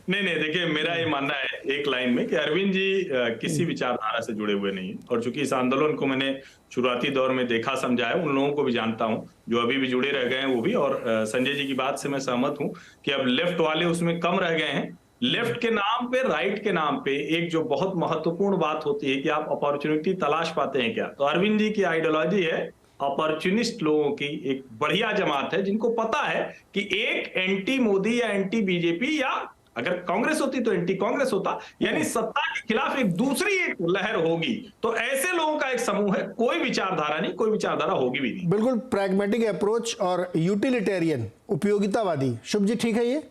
Speaker 5: नहीं, देखिए मेरा ये मानना है एक लाइन में कि अरविंद जी किसी विचारधारा से जुड़े हुए नहीं है। और चूंकि इस आंदोलन को मैंने शुरुआती दौर में देखा समझा है, उन लोगों को भी जानता हूं जो अभी भी जुड़े रह गए हैं वो भी। और संजय जी की बात से मैं सहमत हूं कि अब लेफ्ट वाले उसमें कम रह गए हैं। लेफ्ट के नाम पे, राइट के नाम पे एक जो बहुत महत्वपूर्ण बात होती है कि आप अपॉर्चुनिटी तलाश पाते हैं क्या, तो अरविंद जी की आइडियोलॉजी है अपॉर्चुनिस्ट लोगों की एक बढ़िया जमात है जिनको पता है कि एक एंटी मोदी या एंटी बीजेपी या अगर कांग्रेस होती तो एंटी कांग्रेस होता, यानी सत्ता के खिलाफ एक दूसरी एक लहर होगी। तो ऐसे लोगों का एक समूह है, कोई विचारधारा नहीं, कोई विचारधारा होगी भी नहीं।
Speaker 1: बिल्कुल प्रैग्मेटिक अप्रोच और यूटिलिटेरियन, उपयोगितावादी। शुभ जी ठीक है ये?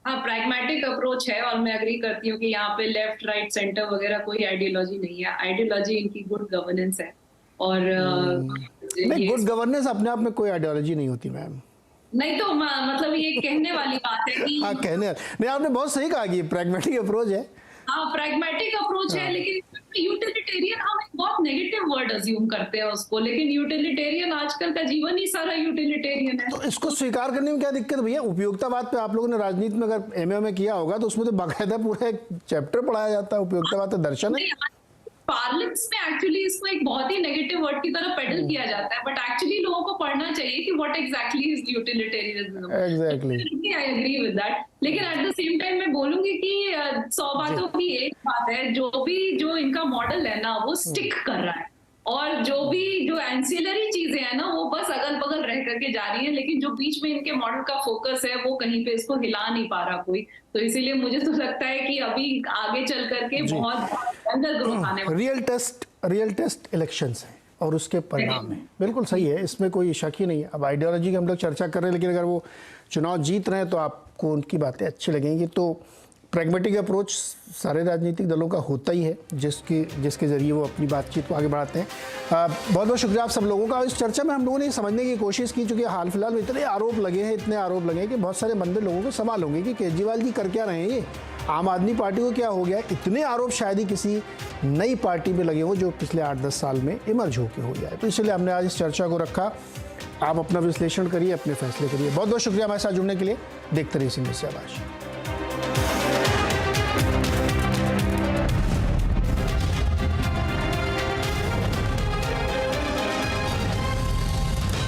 Speaker 3: हाँ, प्रैग्मेटिक अप्रोच है और मैं एग्री करती हूँ कि यहाँ पे लेफ्ट राइट सेंटर वगैरह कोई आइडियोलॉजी नहीं है। आइडियोलॉजी इनकी गुड गवर्नेंस है। और
Speaker 1: नहीं, गुड गवर्नेंस अपने आप में कोई आइडियोलॉजी नहीं होती मैम।
Speaker 3: नहीं तो मतलब ये कहने वाली बात है कि
Speaker 1: हाँ, कहने नहीं, आपने बहुत सही कहा कि प्रैग्मेटिक अप्रोच है।
Speaker 3: हाँ pragmatic approach है, लेकिन यूटिलिटेरियन हम एक बहुत नेगेटिव वर्ड अज्यूम करते हैं उसको, लेकिन यूटिलिटेरियन आजकल का जीवन ही सारा यूटिलिटेरियन है।
Speaker 1: तो इसको स्वीकार करने में क्या दिक्कत है भैया? उपयोगितावाद पे आप लोगों ने राजनीति में अगर एमए में किया होगा तो उसमें तो बाकायदा पूरा एक चैप्टर पढ़ाया जाता है, उपयोगितावाद का दर्शन है।
Speaker 3: पार्लिमेंट्स में एक्चुअली इसको एक बहुत ही नेगेटिव वर्ड की तरह पेडल किया जाता है, बट एक्चुअली लोगों को पढ़ना चाहिए कि what exactly is utilitarianism.
Speaker 1: Exactly,
Speaker 3: I agree with that, लेकिन एट द सेम टाइम मैं बोलूंगी कि 100 बातों की एक बात है, जो इनका मॉडल है ना वो स्टिक कर रहा है, और जो एंसिलरी चीजें हैं ना वो बस अगल बगल रह करके जा रही है, लेकिन जो बीच में इनके मॉडल का फोकस है वो कहीं पे इसको हिला नहीं पा रहा कोई। तो इसीलिए मुझे तो लगता है कि अभी आगे चल करके बहुत अंदर ग्रोथ आने वाली है।
Speaker 1: रियल टेस्ट इलेक्शंस हैं और उसके परिणाम हैं, बिल्कुल सही है, इसमें कोई शक ही नहीं है। अब आइडियोलॉजी की हम लोग चर्चा कर रहे हैं, लेकिन अगर वो चुनाव जीत रहे हैं तो आपको उनकी बातें अच्छी लगेंगी। तो प्रैग्मेटिक अप्रोच सारे राजनीतिक दलों का होता ही है, जिसके ज़रिए वो अपनी बातचीत को आगे बढ़ाते हैं। बहुत बहुत शुक्रिया आप सब लोगों का। इस चर्चा में हम लोगों ने ये समझने की कोशिश की, चूँकि हाल फिलहाल में इतने आरोप लगे हैं कि बहुत सारे मन में लोगों को सवाल होंगे कि केजरीवाल जी कर क्या रहे हैं, ये आम आदमी पार्टी को क्या हो गया। इतने आरोप शायद ही किसी नई पार्टी में लगे हों जो पिछले 8-10 साल में इमर्ज होकर हो जाए। तो इसलिए हमने आज इस चर्चा को रखा। आप अपना विश्लेषण करिए, अपने फैसले करिए। बहुत बहुत शुक्रिया हमारे साथ जुड़ने के लिए। देखते रहिए सिंह से आवाज़।